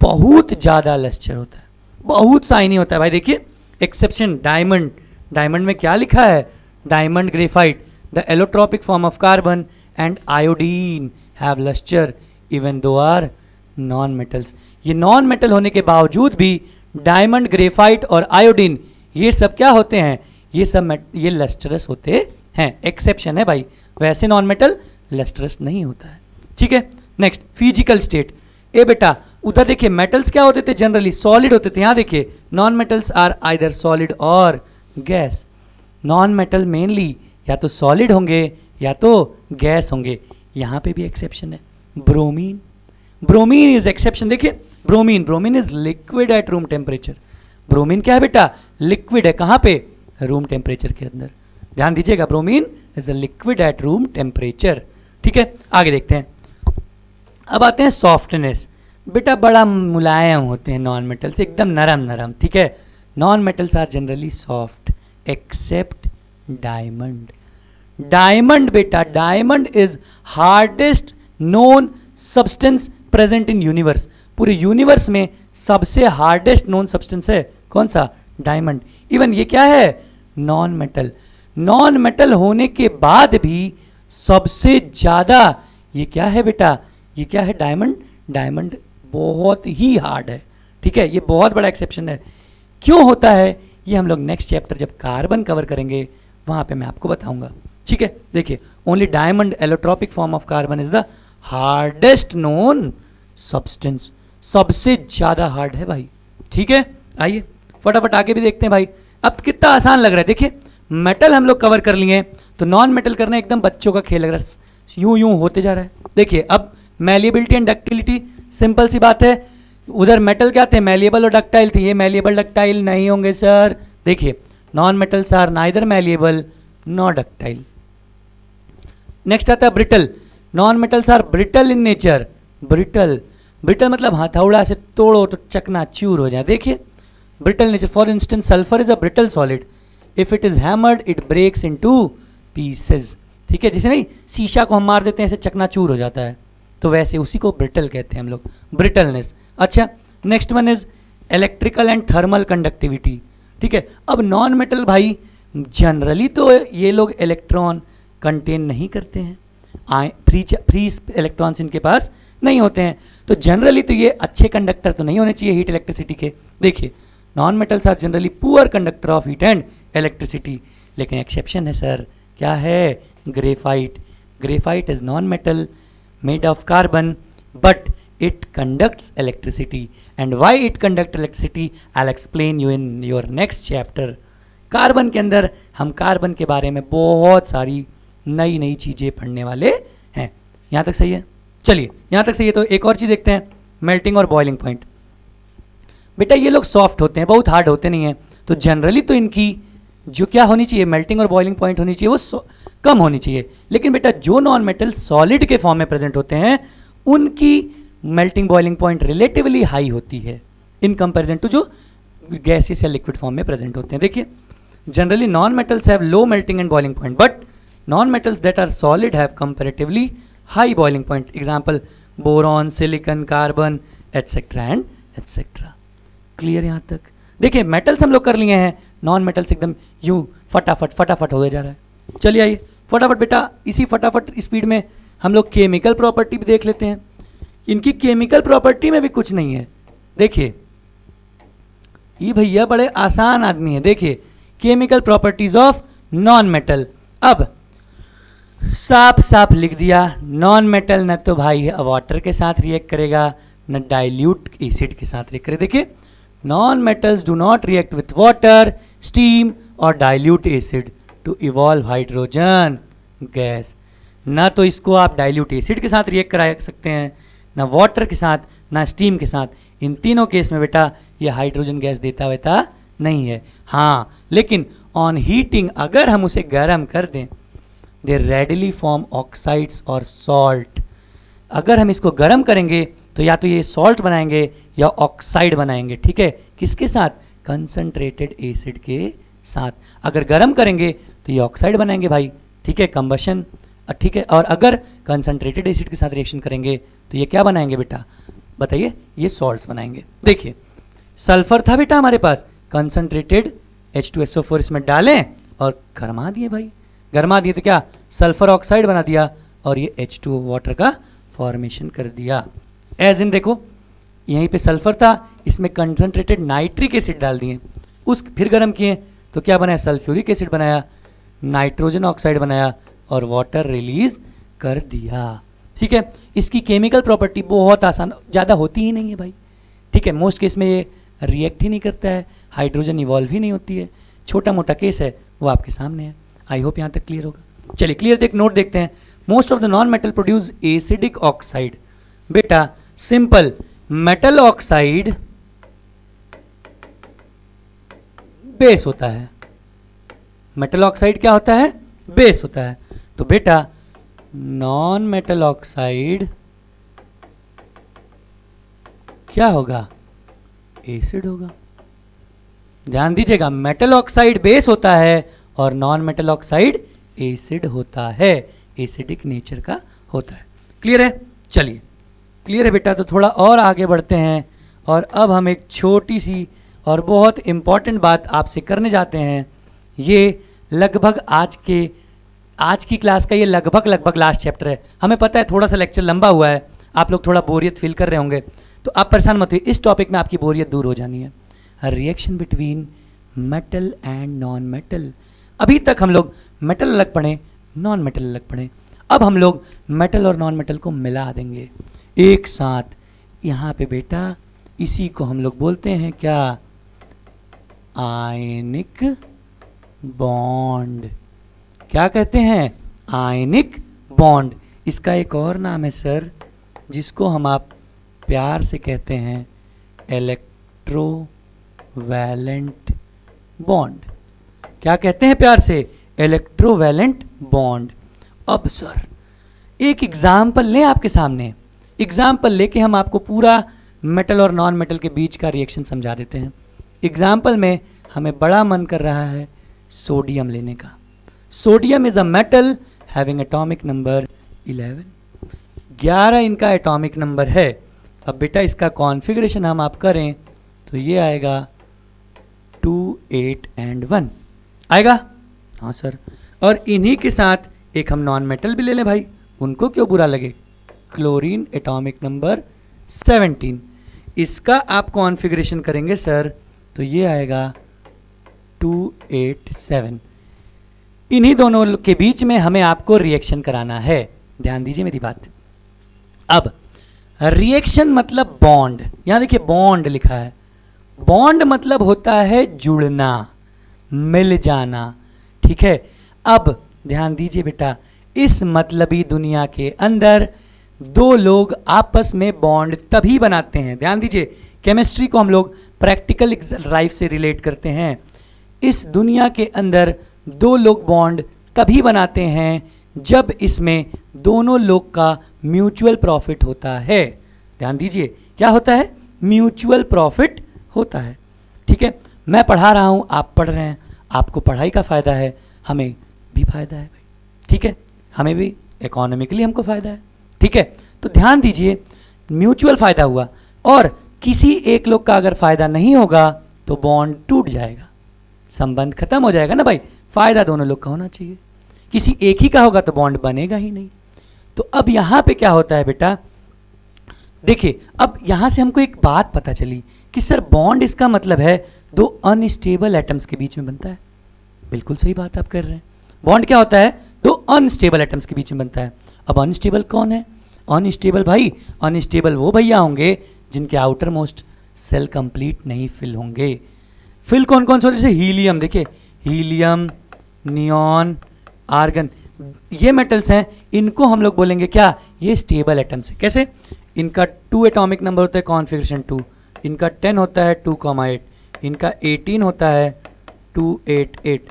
S1: बहुत ज़्यादा लस्टर होता है, बहुत शाइनी होता है भाई। देखिए एक्सेप्शन डायमंड, डायमंड में क्या लिखा है, diamond graphite, the allotropic form of carbon and iodine have lustre even though are non metals. ये नॉन मेटल होने के बावजूद भी डायमंड, ग्रेफाइट और आयोडीन ये सब क्या होते हैं, ये सब ये लस्टरस होते हैं। एक्सेप्शन है भाई, वैसे नॉन मेटल लस्टरस नहीं होता है, ठीक है। नेक्स्ट फिजिकल स्टेट, ए बेटा उधर देखिए मेटल्स क्या होते थे, जनरली सॉलिड होते थे। यहाँ देखिए non metals are either solid और गैस। नॉन मेटल मेनली या तो सॉलिड होंगे या तो गैस होंगे। यहाँ पे भी एक्सेप्शन है, ब्रोमीन। Bromine is exception. देखिए bromine, bromine is liquid at room temperature. Bromine क्या है बेटा, लिक्विड है। कहाँ पे, रूम टेम्परेचर के अंदर। ध्यान दीजिएगा, bromine is a liquid at room temperature. ठीक है, आगे देखते हैं। अब आते हैं सॉफ्टनेस। बेटा बड़ा मुलायम होते हैं नॉन मेटल्स, एकदम नरम नरम। ठीक है, non metals are generally soft except diamond. Diamond बेटा, diamond is hardest known substance present in universe. पूरे यूनिवर्स में सबसे हार्डेस्ट नोन सब्सटेंस है कौन सा, डायमंड। इवन ये क्या है, नॉन मेटल। नॉन मेटल होने के बाद भी सबसे ज्यादा ये क्या है बेटा, ये क्या है, डायमंड। डायमंड बहुत ही हार्ड है। ठीक है, ये बहुत बड़ा एक्सेप्शन है। क्यों होता है ये हम लोग नेक्स्ट चैप्टर जब कार्बन कवर करेंगे वहां पे मैं आपको बताऊंगा। ठीक है, देखिए only diamond allotropic form of carbon is the hardest known substance. सबसे ज्यादा हार्ड है भाई। ठीक है, आइए फटाफट आगे भी देखते हैं भाई। अब कितना आसान लग रहा है। देखिए मेटल हम लोग कवर कर लिए, तो नॉन मेटल करना एकदम बच्चों का खेल लग रहा है, यूं यूं होते जा रहा है। देखिए अब मैलिएबिलिटी एंड डक्टिलिटी, सिंपल सी बात है। उधर मेटल क्या थे, मैलिएबल और डक्टाइल थे, ये मैलिएबल डक्टाइल नहीं होंगे सर। देखिए non metals are neither malleable nor ductile. Next आता है brittle. Non metals are brittle in nature. Brittle, brittle मतलब हथौड़ा से तोड़ो तो चकना चूर हो जाए। देखिए brittle nature, for instance sulphur is a brittle solid, if it is hammered it breaks into pieces. ठीक है, जैसे नहीं शीशा को हम मार देते हैं ऐसे चकनाचूर हो जाता है, तो वैसे उसी को ब्रिटल कहते हैं हम लोग, ब्रिटलनेस। अच्छा, next one is electrical and thermal conductivity. ठीक है, अब नॉन मेटल भाई जनरली तो ये लोग इलेक्ट्रॉन कंटेन नहीं करते हैं, फ्री इलेक्ट्रॉन्स इनके पास नहीं होते हैं, तो जनरली तो ये अच्छे कंडक्टर तो नहीं होने चाहिए हीट इलेक्ट्रिसिटी के। देखिए non metals are generally poor conductor of heat and electricity. लेकिन एक्सेप्शन है सर, क्या है, graphite. Graphite is non metal made of carbon but it conducts electricity, and why it conducts electricity I'll explain you in your next chapter। Carbon के अंदर हम कार्बन के बारे में बहुत सारी नई नई चीज़ें पढ़ने वाले हैं। यहाँ तक सही है, चलिए यहाँ तक सही है। तो एक और चीज़ देखते हैं, मेल्टिंग और बॉइलिंग पॉइंट। बेटा ये लोग सॉफ्ट होते हैं, बहुत हार्ड होते नहीं हैं, तो जनरली तो इनकी जो क्या होनी चाहिए, मेल्टिंग और बॉइलिंग पॉइंट होनी चाहिए, वो कम होनी चाहिए। लेकिन बेटा जो नॉन मेटल सॉलिड के फॉर्म में प्रेजेंट होते हैं उनकी melting boiling point relatively high होती है इन कंपैरिजन टू जो गैसेस या लिक्विड फॉर्म में प्रेजेंट होते हैं। देखिए generally non metals have low melting and boiling point, but non metals that are solid have comparatively high boiling point. Example boron, silicon, carbon etcetera and etcetera. Clear यहाँ तक? देखिए मेटल्स हम लोग कर लिए हैं, नॉन मेटल्स एकदम यूं फटाफट फटाफट हो जा रहा है। चलिए आइए फटाफट बेटा, इसी फटाफट स्पीड में हम लोग केमिकल प्रॉपर्टी भी देख लेते हैं। इनकी केमिकल प्रॉपर्टी में भी कुछ नहीं है। देखिए ये भैया बड़े आसान आदमी है। देखिए chemical properties of non metal. अब साफ साफ लिख दिया, नॉन मेटल न तो भाई वाटर के साथ रिएक्ट करेगा न डाइल्यूट एसिड के साथ रिएक्ट करेगा। देखिए non metals do not react with water, steam और dilute acid to evolve hydrogen gas. ना तो इसको आप डाइल्यूट एसिड के साथ रिएक्ट करा सकते हैं, ना वाटर के साथ, ना स्टीम के साथ। इन तीनों केस में बेटा ये हाइड्रोजन गैस देता वेता नहीं है। हाँ लेकिन ऑन हीटिंग अगर हम उसे गर्म कर दें, दे रेडिली फॉर्म ऑक्साइड्स और सॉल्ट। अगर हम इसको गर्म करेंगे तो या तो ये सॉल्ट बनाएंगे या ऑक्साइड बनाएंगे। ठीक है, किसके साथ? कंसंट्रेटेड एसिड के साथ। अगर गर्म करेंगे तो ये ऑक्साइड बनाएंगे भाई। ठीक है, कंबशन। ठीक है, और अगर कंसंट्रेटेड एसिड के साथ रिएक्शन करेंगे तो ये क्या बनाएंगे बेटा, बताइए? ये सॉल्ट्स बनाएंगे। देखिए सल्फर था बेटा हमारे पास, कंसंट्रेटेड H2SO4 इसमें डालें और गरमा दिए भाई। गरमा दिए तो क्या, सल्फर ऑक्साइड बना दिया और ये H2O वाटर का फॉर्मेशन कर दिया। एज इन देखो यहीं पे सल्फर था, इसमें कंसंट्रेटेड नाइट्रिक एसिड डाल दिए, उस फिर गर्म किए तो क्या बनाया, सल्फ्यूरिक एसिड बनाया, नाइट्रोजन ऑक्साइड बनाया और वाटर रिलीज कर दिया। ठीक है। इसकी केमिकल प्रॉपर्टी बहुत आसान, ज़्यादा होती ही नहीं है भाई, ठीक है। मोस्ट केस में ये रिएक्ट ही नहीं करता है, हाइड्रोजन इवॉल्व ही नहीं होती है, छोटा मोटा केस है वो आपके सामने है। आई होप यहाँ तक क्लियर होगा। चलिए क्लियर एक नोट देखते हैं। Most of the non metal produce acidic oxide. बेटा सिंपल, मेटल ऑक्साइड बेस होता है, मेटल ऑक्साइड क्या होता है? बेस होता है। तो बेटा नॉन मेटल ऑक्साइड क्या होगा? एसिड होगा। ध्यान दीजिएगा, मेटल ऑक्साइड बेस होता है और नॉन मेटल ऑक्साइड एसिड होता है, एसिडिक नेचर का होता है। क्लियर है? चलिए क्लियर है बेटा। तो थोड़ा और आगे बढ़ते हैं और अब हम एक छोटी सी और बहुत इंपॉर्टेंट बात आपसे करने जाते हैं। ये लगभग आज की क्लास का ये लगभग लास्ट चैप्टर है। हमें पता है थोड़ा सा लेक्चर लंबा हुआ है, आप लोग थोड़ा बोरियत फील कर रहे होंगे, तो आप परेशान मत होइए, इस टॉपिक में आपकी बोरियत दूर हो जानी है। Reaction between metal and non metal. अभी तक हम लोग मेटल अलग पढ़े, नॉन मेटल अलग पढ़े, अब हम लोग मेटल और नॉन मेटल को मिला देंगे एक साथ। यहाँ पे बेटा इसी को हम लोग बोलते हैं क्या? Ionic bond. क्या कहते हैं? Ionic bond. इसका एक और नाम है सर, जिसको हम आप प्यार से कहते हैं इलेक्ट्रोवैलेंट बॉन्ड। क्या कहते हैं प्यार से? Electrovalent bond. अब सर एक एग्जाम्पल लें आपके सामने, एग्जाम्पल लेके हम आपको पूरा मेटल और नॉन मेटल के बीच का रिएक्शन समझा देते हैं। एग्जाम्पल में हमें बड़ा मन कर रहा है सोडियम लेने का। Sodium is a metal having atomic number 11। 11 इनका एटॉमिक नंबर है। अब बेटा इसका कॉन्फ़िगरेशन हम आप करें तो ये आएगा 2, 8 and 1 आएगा। हाँ सर, और इन्हीं के साथ एक हम नॉन मेटल भी ले लें भाई, उनको क्यों बुरा लगे। क्लोरीन एटॉमिक नंबर 17, इसका आप कॉन्फ़िगरेशन करेंगे सर तो ये आएगा 2, 8, 7। इन्हीं दोनों के बीच में हमें आपको रिएक्शन कराना है। ध्यान दीजिए मेरी बात। अब रिएक्शन मतलब बॉन्ड, यहां देखिए बॉन्ड लिखा है। बॉन्ड मतलब होता है जुड़ना, मिल जाना, ठीक है। अब ध्यान दीजिए बेटा, इस मतलबी दुनिया के अंदर दो लोग आपस में बॉन्ड तभी बनाते हैं। ध्यान दीजिए, केमिस्ट्री को हम लोग प्रैक्टिकल लाइफ से रिलेट करते हैं। इस दुनिया के अंदर दो लोग बॉन्ड तभी बनाते हैं जब इसमें दोनों लोग का म्यूचुअल प्रॉफिट होता है। ध्यान दीजिए, क्या होता है? म्यूचुअल प्रॉफिट होता है, ठीक है। मैं पढ़ा रहा हूँ, आप पढ़ रहे हैं, आपको पढ़ाई का फ़ायदा है, हमें भी फ़ायदा है भाई, ठीक है। हमें भी इकोनॉमिकली हमको फ़ायदा है, ठीक है। तो ध्यान दीजिए, म्यूचुअल फ़ायदा हुआ, और किसी एक लोग का अगर फ़ायदा नहीं होगा तो बॉन्ड टूट जाएगा, संबंध खत्म हो जाएगा ना भाई। फ़ायदा दोनों लोग का होना चाहिए, किसी एक ही का होगा तो बॉन्ड बनेगा ही नहीं। तो अब यहाँ पे क्या होता है बेटा, देखिए अब यहाँ से हमको एक बात पता चली कि सर बॉन्ड इसका मतलब है दो अनस्टेबल एटम्स के बीच में बनता है। बिल्कुल सही बात आप कर रहे हैं, बॉन्ड क्या होता है? दो अनस्टेबल एटम्स के बीच में बनता है। अब अनस्टेबल कौन है? अनस्टेबल भाई, अनस्टेबल वो भैया होंगे जिनके आउटर मोस्ट सेल कंप्लीट नहीं फिल होंगे। फिल कौन कौन से होते? जैसे हीलियम, देखिए हीलियम, नियॉन, आर्गन, ये मेटल्स हैं, इनको हम लोग बोलेंगे क्या? ये स्टेबल एटम्स है। कैसे? इनका 2 एटॉमिक नंबर होता है, कॉन्फ़िगरेशन 2, इनका 10 होता है 2,8, इनका 18 होता है 288।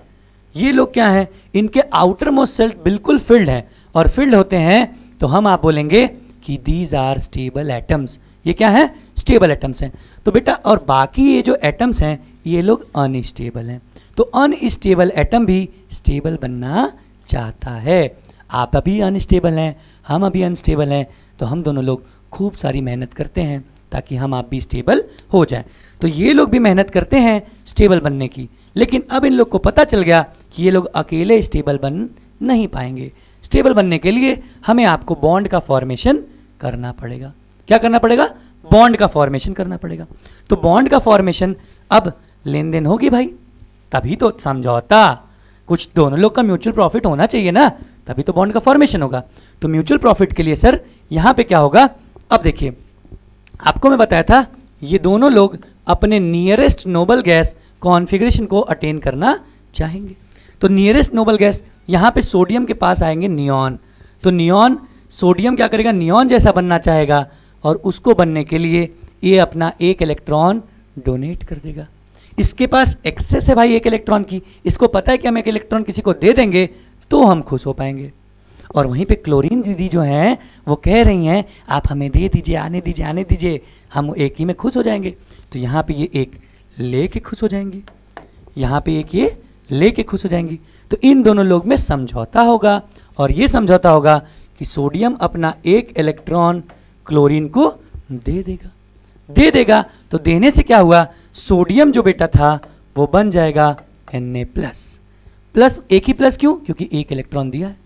S1: ये लोग क्या हैं? इनके आउटर मोस्ट सेल बिल्कुल फिल्ड हैं, और फिल्ड होते हैं तो हम आप बोलेंगे कि दीज आर स्टेबल एटम्स। ये क्या है? स्टेबल एटम्स हैं। तो बेटा और बाकी ये जो एटम्स हैं ये लोग अनस्टेबल हैं। तो अनस्टेबल एटम भी स्टेबल बनना चाहता है। आप अभी अनस्टेबल हैं, हम अभी अनस्टेबल हैं, तो हम दोनों लोग खूब सारी मेहनत करते हैं ताकि हम आप भी स्टेबल हो जाएं। तो ये लोग भी मेहनत करते हैं स्टेबल बनने की, लेकिन अब इन लोग को पता चल गया कि ये लोग अकेले स्टेबल बन नहीं पाएंगे। स्टेबल बनने के लिए हमें आपको बॉन्ड का फॉर्मेशन करना पड़ेगा। क्या करना पड़ेगा? बॉन्ड का फॉर्मेशन करना पड़ेगा। तो बॉन्ड का फॉर्मेशन, अब लेन देन होगी भाई, तभी तो समझौता। कुछ दोनों लोग का म्यूचुअल प्रॉफिट होना चाहिए ना, तभी तो बॉन्ड का फॉर्मेशन होगा। तो म्यूचुअल प्रॉफिट के लिए सर यहाँ पे क्या होगा, अब देखिए आपको मैं बताया था ये दोनों लोग अपने नियरेस्ट नोबल गैस कॉन्फ़िगरेशन को अटेन करना चाहेंगे। तो नियरेस्ट नोबल गैस यहाँ पे सोडियम के पास आएंगे नियॉन, तो नियॉन सोडियम क्या करेगा, नियॉन जैसा बनना चाहेगा और उसको बनने के लिए ये अपना एक इलेक्ट्रॉन डोनेट कर देगा। इसके पास एक्सेस है भाई एक इलेक्ट्रॉन की, इसको पता है कि हम एक इलेक्ट्रॉन किसी को दे देंगे तो हम खुश हो पाएंगे। और वहीं पे क्लोरीन दीदी जो हैं वो कह रही हैं आप हमें दे दीजिए, आने दीजिए, आने दीजिए, हम एक ही में खुश हो जाएंगे। तो यहाँ पे ये एक ले के खुश हो जाएंगी, यहाँ पे एक ये ले के खुश हो जाएंगी। तो इन दोनों लोग में समझौता होगा और ये समझौता होगा कि सोडियम अपना एक इलेक्ट्रॉन क्लोरीन को दे देगा। तो देने से क्या हुआ, सोडियम जो बेटा था वो बन जाएगा Na प्लस एक ही प्लस, क्यों, क्योंकि एक इलेक्ट्रॉन दिया है।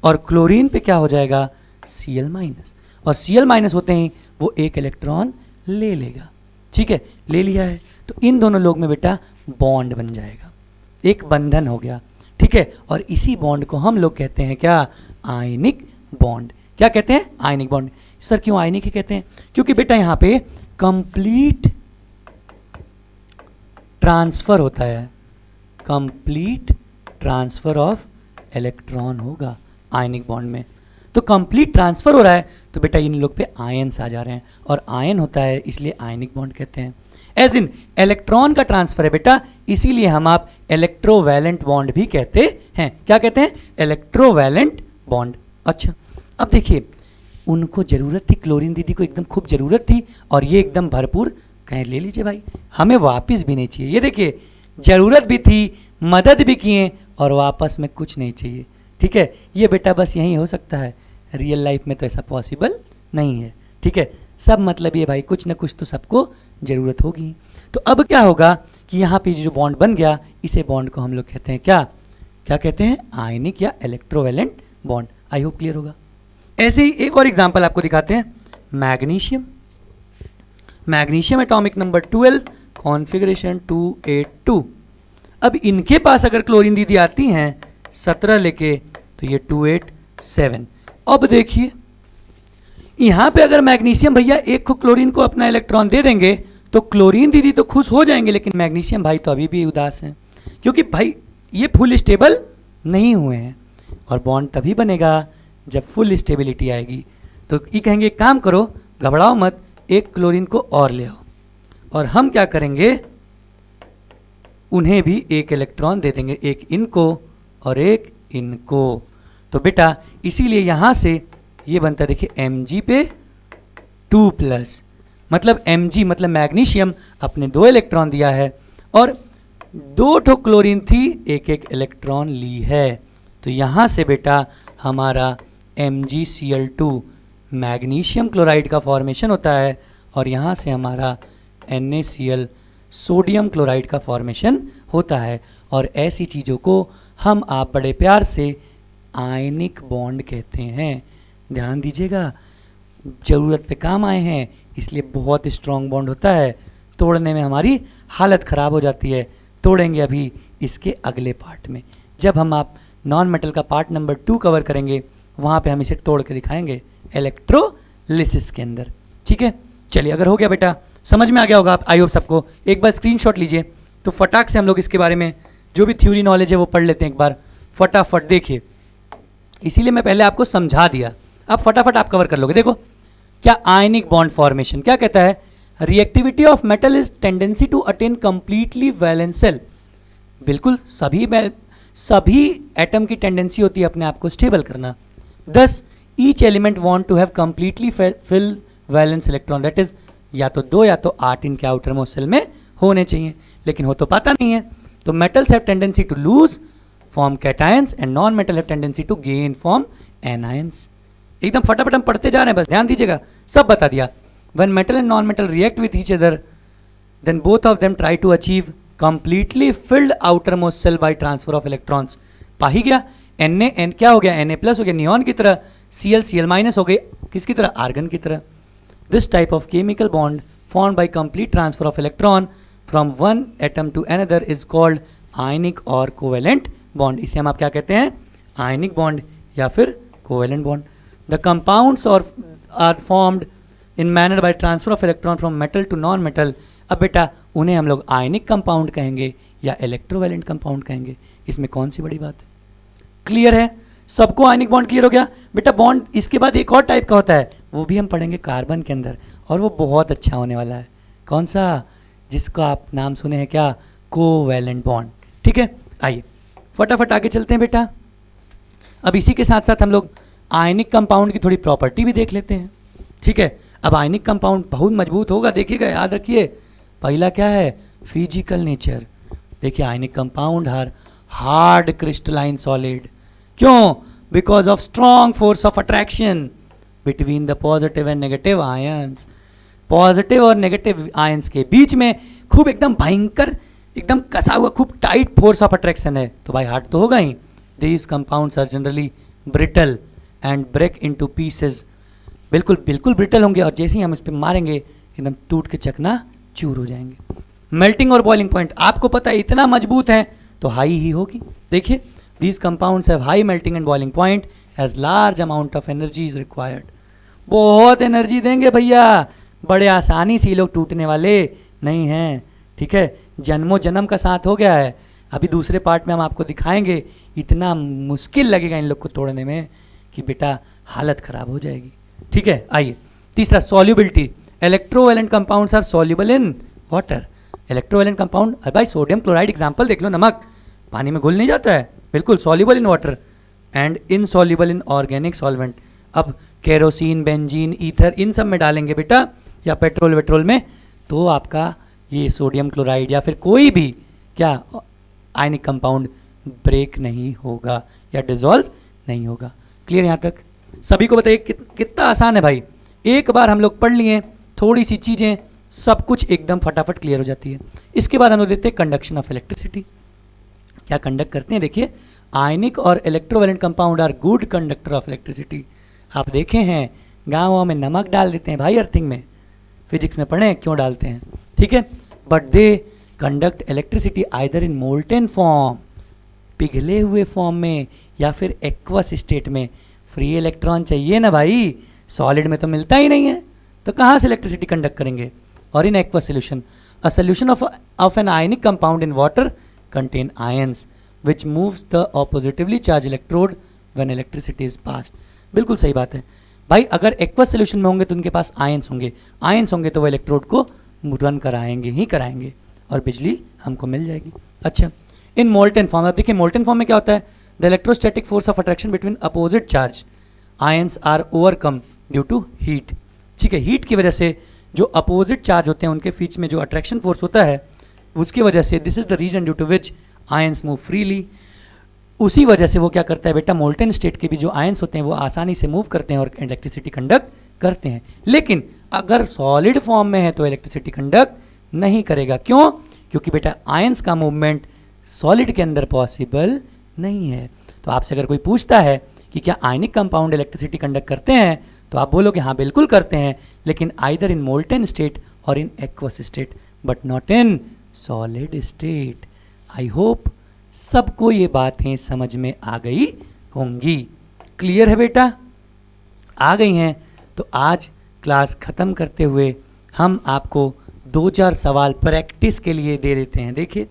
S1: और क्लोरीन पे क्या हो जाएगा Cl माइनस, और Cl माइनस होते ही वो एक इलेक्ट्रॉन ले लेगा। ठीक है, ले लिया है तो इन दोनों लोग में बेटा बॉन्ड बन जाएगा, एक बंधन हो गया। ठीक है, और इसी बॉन्ड को हम लोग कहते हैं क्या, आयनिक बॉन्ड। क्या कहते हैं, आयनिक बॉन्ड। सर क्यों आयनिक ही कहते हैं, क्योंकि बेटा यहाँ पे कंप्लीट ट्रांसफर होता है, कंप्लीट ट्रांसफर ऑफ इलेक्ट्रॉन होगा आयनिक बॉन्ड में। तो कंप्लीट ट्रांसफर हो रहा है तो बेटा इन लोग पे आयन्स आ जा रहे हैं, और आयन होता है इसलिए आयनिक बॉन्ड कहते हैं। एज इन इलेक्ट्रॉन का ट्रांसफर है बेटा, इसीलिए हम आप इलेक्ट्रोवैलेंट बॉन्ड भी कहते हैं। क्या कहते हैं, इलेक्ट्रोवैलेंट बॉन्ड। अच्छा अब देखिए उनको ज़रूरत थी, क्लोरीन दीदी को एकदम खूब ज़रूरत थी, और ये एकदम भरपूर कहें ले लीजिए भाई, हमें वापस भी नहीं चाहिए। ये देखिए ज़रूरत भी थी, मदद भी किए, और वापस में कुछ नहीं चाहिए। ठीक है, ये बेटा बस यहीं हो सकता है, रियल लाइफ में तो ऐसा पॉसिबल नहीं है। ठीक है, सब मतलब ये भाई कुछ ना कुछ तो सबको ज़रूरत होगी। तो अब क्या होगा कि यहाँ पे जो बॉन्ड बन गया, इसे बॉन्ड को हम लोग कहते हैं क्या, क्या कहते हैं, आयनिक या electrovalent bond. I hope clear होगा। ऐसे ही एक और एग्जांपल आपको दिखाते हैं, magnesium. Magnesium atomic number 12, configuration 282। अब इनके पास अगर क्लोरीन दीदी आती हैं 17 लेके, तो ये 287। अब देखिए यहाँ पे अगर मैग्नीशियम भैया एक को क्लोरीन को अपना इलेक्ट्रॉन दे देंगे तो क्लोरीन दीदी तो खुश हो जाएंगे, लेकिन मैग्नीशियम भाई तो अभी भी उदास हैं, क्योंकि भाई ये फुल स्टेबल नहीं हुए हैं। और बॉन्ड तभी बनेगा जब फुल स्टेबिलिटी आएगी। तो ये कहेंगे काम करो, घबराओ मत, एक क्लोरीन को और ले आओ, और हम क्या करेंगे, उन्हें भी एक इलेक्ट्रॉन दे देंगे, एक इनको और एक इनको। तो बेटा इसीलिए यहाँ से ये बनता है, देखिए Mg पे 2+, मतलब Mg मतलब मैग्नीशियम अपने 2 इलेक्ट्रॉन दिया है, और 2 ठो क्लोरीन थी, एक एक इलेक्ट्रॉन ली है। तो यहाँ से बेटा हमारा MgCl2 मैग्नीशियम क्लोराइड का फॉर्मेशन होता है, और यहाँ से हमारा NaCl सोडियम क्लोराइड का फॉर्मेशन होता है। और ऐसी चीज़ों को हम आप बड़े प्यार से आयनिक बॉन्ड कहते हैं। ध्यान दीजिएगा, ज़रूरत पे काम आए हैं, इसलिए बहुत स्ट्रॉन्ग बॉन्ड होता है, तोड़ने में हमारी हालत ख़राब हो जाती है। तोड़ेंगे अभी इसके अगले पार्ट में, जब हम आप नॉन मेटल का पार्ट नंबर 2 कवर करेंगे, वहाँ पे हम इसे तोड़ के दिखाएंगे इलेक्ट्रोलिसिस के अंदर। ठीक है, चलिए अगर हो गया बेटा, समझ में आ गया होगा आप, आई होप सबको। एक बार स्क्रीनशॉट लीजिए, तो फटाक से हम लोग इसके बारे में जो भी थ्योरी नॉलेज है वो पढ़ लेते हैं एक बार फटाफट। देखिए इसीलिए मैं पहले आपको समझा दिया, अब फटाफट आप कवर कर लोगे। देखो क्या आयनिक बॉन्ड फॉर्मेशन क्या कहता है, reactivity of metal is tendency to attain completely valence shell. बिल्कुल सभी एटम की टेंडेंसी होती है अपने आप को स्टेबल करना। 10 each element want to have completely fill valence electron, that is या तो 2 या तो 8 इनके आउटर मोस्ट शेल में होने चाहिए, लेकिन हो तो पाता नहीं है। तो metals have tendency to lose form cations and non metal have tendency to gain form anions. एकदम फटाफट हम पढ़ते जा रहे हैं, बस ध्यान दीजिएगा, सब बता दिया। When metal and non metal react with each other, then both of them try to achieve completely filled outermost shell by transfer of electrons. पा ही गया, एन क्या हो गया, Na+ हो गया नियॉन की तरह, Cl हो गई किसकी तरह, आर्गन की तरह। This type of chemical bond formed by complete transfer of electron from one atom to another is called ionic or covalent bond, इसे हम आप क्या कहते हैं, आयनिक बॉन्ड या फिर कोवेलेंट बॉन्ड। द कंपाउंड्स और are formed in manner by transfer of electron from metal to non metal. अब बेटा उन्हें हम लोग आयनिक कंपाउंड कहेंगे या इलेक्ट्रोवैलेंट कंपाउंड कहेंगे, इसमें कौन सी बड़ी बात है? क्लियर है सबको? आयनिक बॉन्ड क्लियर हो गया बेटा। बॉन्ड इसके बाद एक और टाइप का होता है, वो भी हम पढ़ेंगे कार्बन के अंदर, और वो बहुत अच्छा होने वाला है। कौन सा? जिसका आप नाम सुने हैं क्या, कोवैलेंट बॉन्ड। ठीक है, आइए फटाफट आगे चलते हैं बेटा। अब इसी के साथ साथ हम लोग आयनिक कंपाउंड की थोड़ी प्रॉपर्टी भी देख लेते हैं। ठीक है, अब आयनिक कंपाउंड बहुत मजबूत होगा, देखिएगा, याद रखिए। पहला क्या है, फिजिकल नेचर। देखिए आयनिक कंपाउंड हर हार्ड क्रिस्टलाइन सॉलिड। क्यों? Because of strong force of attraction between the positive and negative ions. Positive और नेगेटिव आयंस के बीच में खूब एकदम भयंकर, एकदम कसा हुआ, खूब टाइट फोर्स ऑफ अट्रैक्शन है, तो भाई हार्ड तो होगा ही। These compounds are generally brittle and break into pieces. बिल्कुल बिल्कुल ब्रिटल होंगे, और जैसे ही हम इस पर मारेंगे एकदम टूट के चकना चूर हो जाएंगे। मेल्टिंग और बॉइलिंग पॉइंट आपको पता है इतना मजबूत है तो हाई ही होगी। देखिए these compounds have high melting and boiling point as large amount of energy is required. बहुत एनर्जी देंगे भैया, बड़े आसानी से ये लोग टूटने वाले नहीं हैं। ठीक है, जन्मों जन्म का साथ हो गया है। अभी दूसरे पार्ट में हम आपको दिखाएंगे, इतना मुश्किल लगेगा इन लोग को तोड़ने में कि बेटा हालत ख़राब हो जाएगी। ठीक है, आइए तीसरा, solubility. Electrovalent compounds are soluble in water. Electrovalent compound, भाई सोडियम क्लोराइड एग्जाम्पल देख लो, नमक पानी में घुल नहीं जाता है, बिल्कुल soluble in water and insoluble in organic solvent. अब केरोसिन, बेंजीन, ईथर, इन सब में डालेंगे बेटा, या पेट्रोल वेट्रोल में, तो आपका ये सोडियम क्लोराइड या फिर कोई भी क्या आयनिक कंपाउंड ब्रेक नहीं होगा या डिसॉल्व नहीं होगा। क्लियर यहाँ तक? सभी को बताइए कितना आसान है भाई। एक बार हम लोग पढ़ लिए, थोड़ी सी चीज़ें, सब कुछ एकदम फटाफट क्लियर हो जाती है। इसके बाद हम लोग देखते हैं कंडक्शन ऑफ इलेक्ट्रिसिटी, क्या कंडक्ट करते हैं। देखिए आयनिक और electrovalent compound are good conductor of electricity. आप देखे हैं गाँव में नमक डाल देते हैं भाई अर्थिंग में, फिजिक्स में पढ़े क्यों डालते हैं, ठीक है। But they conduct electricity either in molten form, पिघले हुए फॉर्म में, या फिर एक्वस स्टेट में। फ्री इलेक्ट्रॉन चाहिए ना भाई, सॉलिड में तो मिलता ही नहीं है, तो कहाँ से इलेक्ट्रिसिटी कंडक्ट करेंगे। और in aqueous solution, a solution of an ionic compound in water contain ions which moves the oppositely charge electrode when electricity is passed. बिल्कुल सही बात है भाई, अगर एक्वस सोल्यूशन में होंगे तो उनके पास आयंस होंगे, आयंस होंगे तो वो इलेक्ट्रोड को रन कराएंगे ही कराएंगे और बिजली हमको मिल जाएगी। अच्छा, इन मोल्टेन फॉर्म, अब देखिए मोल्टेन फॉर्म में क्या होता है, the electrostatic force of attraction between opposite charge ions are overcome due to heat. ठीक है, हीट की वजह से जो अपोजिट चार्ज होते हैं उनके बीच में जो अट्रैक्शन फोर्स होता है उसकी वजह से, this is the reason due to which ions move freely. उसी वजह से वो क्या करता है बेटा, मोल्टेन स्टेट के भी जो आयंस होते हैं वो आसानी से मूव करते हैं और इलेक्ट्रिसिटी कंडक्ट करते हैं। लेकिन अगर सॉलिड फॉर्म में है तो इलेक्ट्रिसिटी कंडक्ट नहीं करेगा। क्यों? क्योंकि बेटा आयंस का मूवमेंट सॉलिड के अंदर पॉसिबल नहीं है। तो आपसे अगर कोई पूछता है कि क्या आयनिक कंपाउंड इलेक्ट्रिसिटी कंडक्ट करते हैं, तो आप बोलोगे हाँ बिल्कुल करते हैं, लेकिन आइदर इन मोल्टेन स्टेट और in aqueous state, but not in solid state. I hope सबको ये बातें समझ में आ गई होंगी। क्लियर है बेटा? आ गई हैं तो आज क्लास ख़त्म करते हुए हम आपको 2-4 सवाल प्रैक्टिस के लिए दे देते हैं। देखिए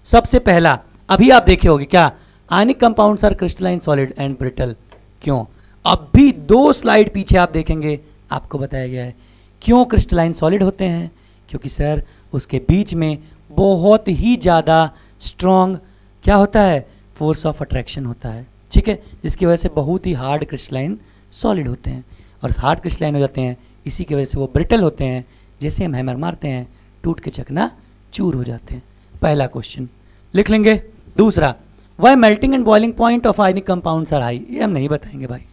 S1: सबसे पहला, अभी आप देखे होंगे क्या, ionic compounds are crystalline solid and brittle. क्यों? अब भी 2 स्लाइड पीछे आप देखेंगे आपको बताया गया है क्यों क्रिस्टलाइन सॉलिड होते हैं। क्योंकि सर उसके बीच में बहुत ही ज़्यादा स्ट्रॉन्ग क्या होता है, फोर्स ऑफ अट्रैक्शन होता है। ठीक है, जिसकी वजह से बहुत ही हार्ड क्रिस्टलाइन सॉलिड होते हैं, और हार्ड क्रिस्टलाइन हो जाते हैं, इसी की वजह से वो ब्रिटल होते हैं, जैसे हम हैमर मारते हैं टूट के चकना चूर हो जाते हैं। पहला क्वेश्चन लिख लेंगे। दूसरा, why melting and boiling point of ionic compounds are high. ये हम नहीं बताएंगे भाई।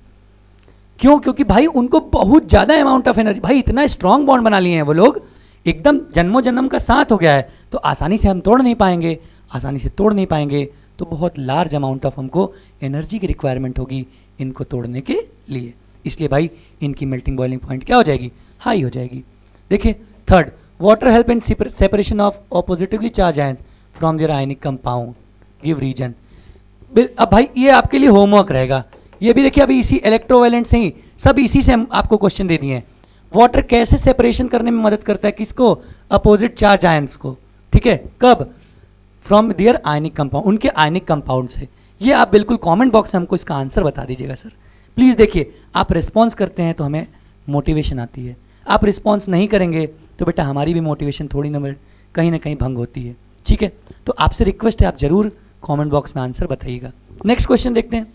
S1: क्यों? क्योंकि भाई उनको बहुत ज़्यादा अमाउंट ऑफ एनर्जी, भाई इतना स्ट्रॉन्ग बॉन्ड बना लिए हैं वो लोग, एकदम जन्मों जन्म का साथ हो गया है, तो आसानी से हम तोड़ नहीं पाएंगे। आसानी से तोड़ नहीं पाएंगे तो बहुत लार्ज अमाउंट ऑफ हमको एनर्जी की रिक्वायरमेंट होगी इनको तोड़ने के लिए। इसलिए भाई इनकी मेल्टिंग बॉइलिंग पॉइंट क्या हो जाएगी, हाई हो जाएगी। देखिए third, water help in separation of oppositely charge ions from their ionic compound, give reason. अब भाई ये आपके लिए होमवर्क रहेगा। ये भी देखिए अभी इसी इलेक्ट्रोवायलेंट से ही सब इसी से हम आपको क्वेश्चन दे दिए हैं। वाटर कैसे सेपरेशन करने में मदद करता है, किसको, अपोजिट चार्ज आयंस को, ठीक है, कब, फ्रॉम देयर आयनिक कंपाउंड, उनके आयनिक कंपाउंड से। ये आप बिल्कुल कमेंट बॉक्स में हमको इसका आंसर बता दीजिएगा सर प्लीज़। देखिए आप रिस्पॉन्स करते हैं तो हमें मोटिवेशन आती है, आप रिस्पॉन्स नहीं करेंगे तो बेटा हमारी भी मोटिवेशन थोड़ी ना कहीं भंग होती है, ठीक है। तो आपसे रिक्वेस्ट है आप जरूर कमेंट बॉक्स में आंसर बताइएगा। नेक्स्ट क्वेश्चन देखते हैं।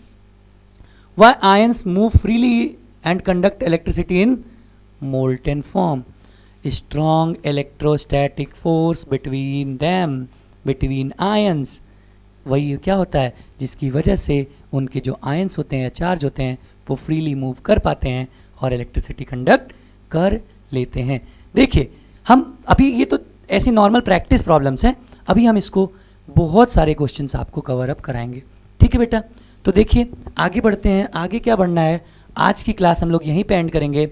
S1: Why ions move freely and conduct electricity in molten form? Strong electrostatic force between them, between ions. वही क्या होता है जिसकी वजह से उनके जो आयंस होते हैं या चार्ज होते हैं वो फ्रीली मूव कर पाते हैं और इलेक्ट्रिसिटी कंडक्ट कर लेते हैं। देखिए हम अभी ये तो ऐसी नॉर्मल प्रैक्टिस प्रॉब्लम्स हैं, अभी हम इसको बहुत सारे क्वेश्चंस आपको कवर अप कराएंगे, ठीक है बेटा। तो देखिए आगे बढ़ते हैं, आगे क्या बढ़ना है, आज की क्लास हम लोग यहीं पे एंड करेंगे।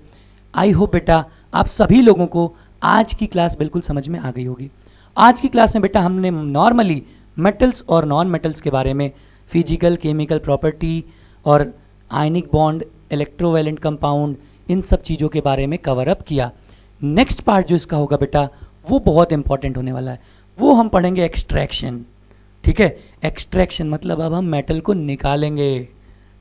S1: आई होप बेटा आप सभी लोगों को आज की क्लास बिल्कुल समझ में आ गई होगी। आज की क्लास में बेटा हमने नॉर्मली मेटल्स और नॉन मेटल्स के बारे में, फिजिकल केमिकल प्रॉपर्टी और आयनिक बॉन्ड, इलेक्ट्रोवैलेंट कंपाउंड, इन सब चीज़ों के बारे में कवर अप किया। नेक्स्ट पार्ट जो इसका होगा बेटा वो बहुत इंपॉर्टेंट होने वाला है, वो हम पढ़ेंगे एक्सट्रैक्शन, ठीक है। एक्सट्रैक्शन मतलब अब हम मेटल को निकालेंगे,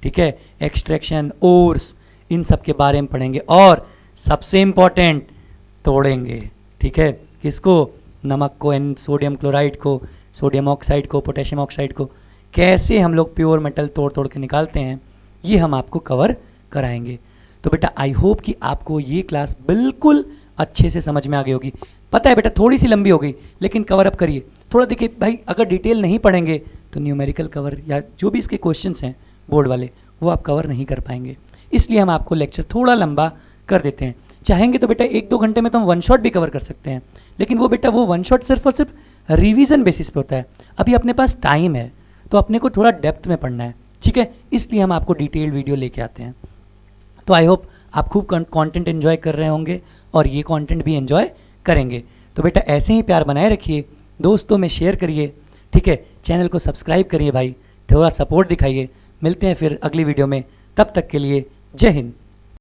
S1: ठीक है, एक्सट्रैक्शन, ओर्स, इन सब के बारे में पढ़ेंगे और सबसे इम्पॉर्टेंट तोड़ेंगे, ठीक है, किसको, नमक को, सोडियम क्लोराइड को, सोडियम ऑक्साइड को, पोटेशियम ऑक्साइड को, कैसे हम लोग प्योर मेटल तोड़ तोड़ के निकालते हैं ये हम आपको कवर कराएंगे। तो बेटा आई होप कि आपको ये क्लास बिल्कुल अच्छे से समझ में आ गई होगी। पता है बेटा थोड़ी सी लंबी हो गई लेकिन कवर अप करिए थोड़ा। देखिए भाई अगर डिटेल नहीं पढ़ेंगे तो न्यूमेरिकल कवर या जो भी इसके क्वेश्चंस हैं बोर्ड वाले वो आप कवर नहीं कर पाएंगे, इसलिए हम आपको लेक्चर थोड़ा लंबा कर देते हैं। चाहेंगे तो बेटा 1-2 घंटे में तो हम वन शॉट भी कवर कर सकते हैं, लेकिन वो बेटा वो वन शॉट सिर्फ और सिर्फ रिवीजन बेसिस पे होता है। अभी अपने पास टाइम है तो अपने को थोड़ा डेप्थ में पढ़ना है, ठीक है, इसलिए हम आपको डिटेल्ड वीडियो लेके आते हैं। तो आई होप आप खूब कंटेंट एंजॉय कर रहे होंगे और ये कंटेंट भी एंजॉय करेंगे। तो बेटा ऐसे ही प्यार बनाए रखिए, दोस्तों में शेयर करिए, ठीक है, चैनल को सब्सक्राइब करिए भाई, थोड़ा सपोर्ट दिखाइए। मिलते हैं फिर अगली वीडियो में, तब तक के लिए जय हिंद।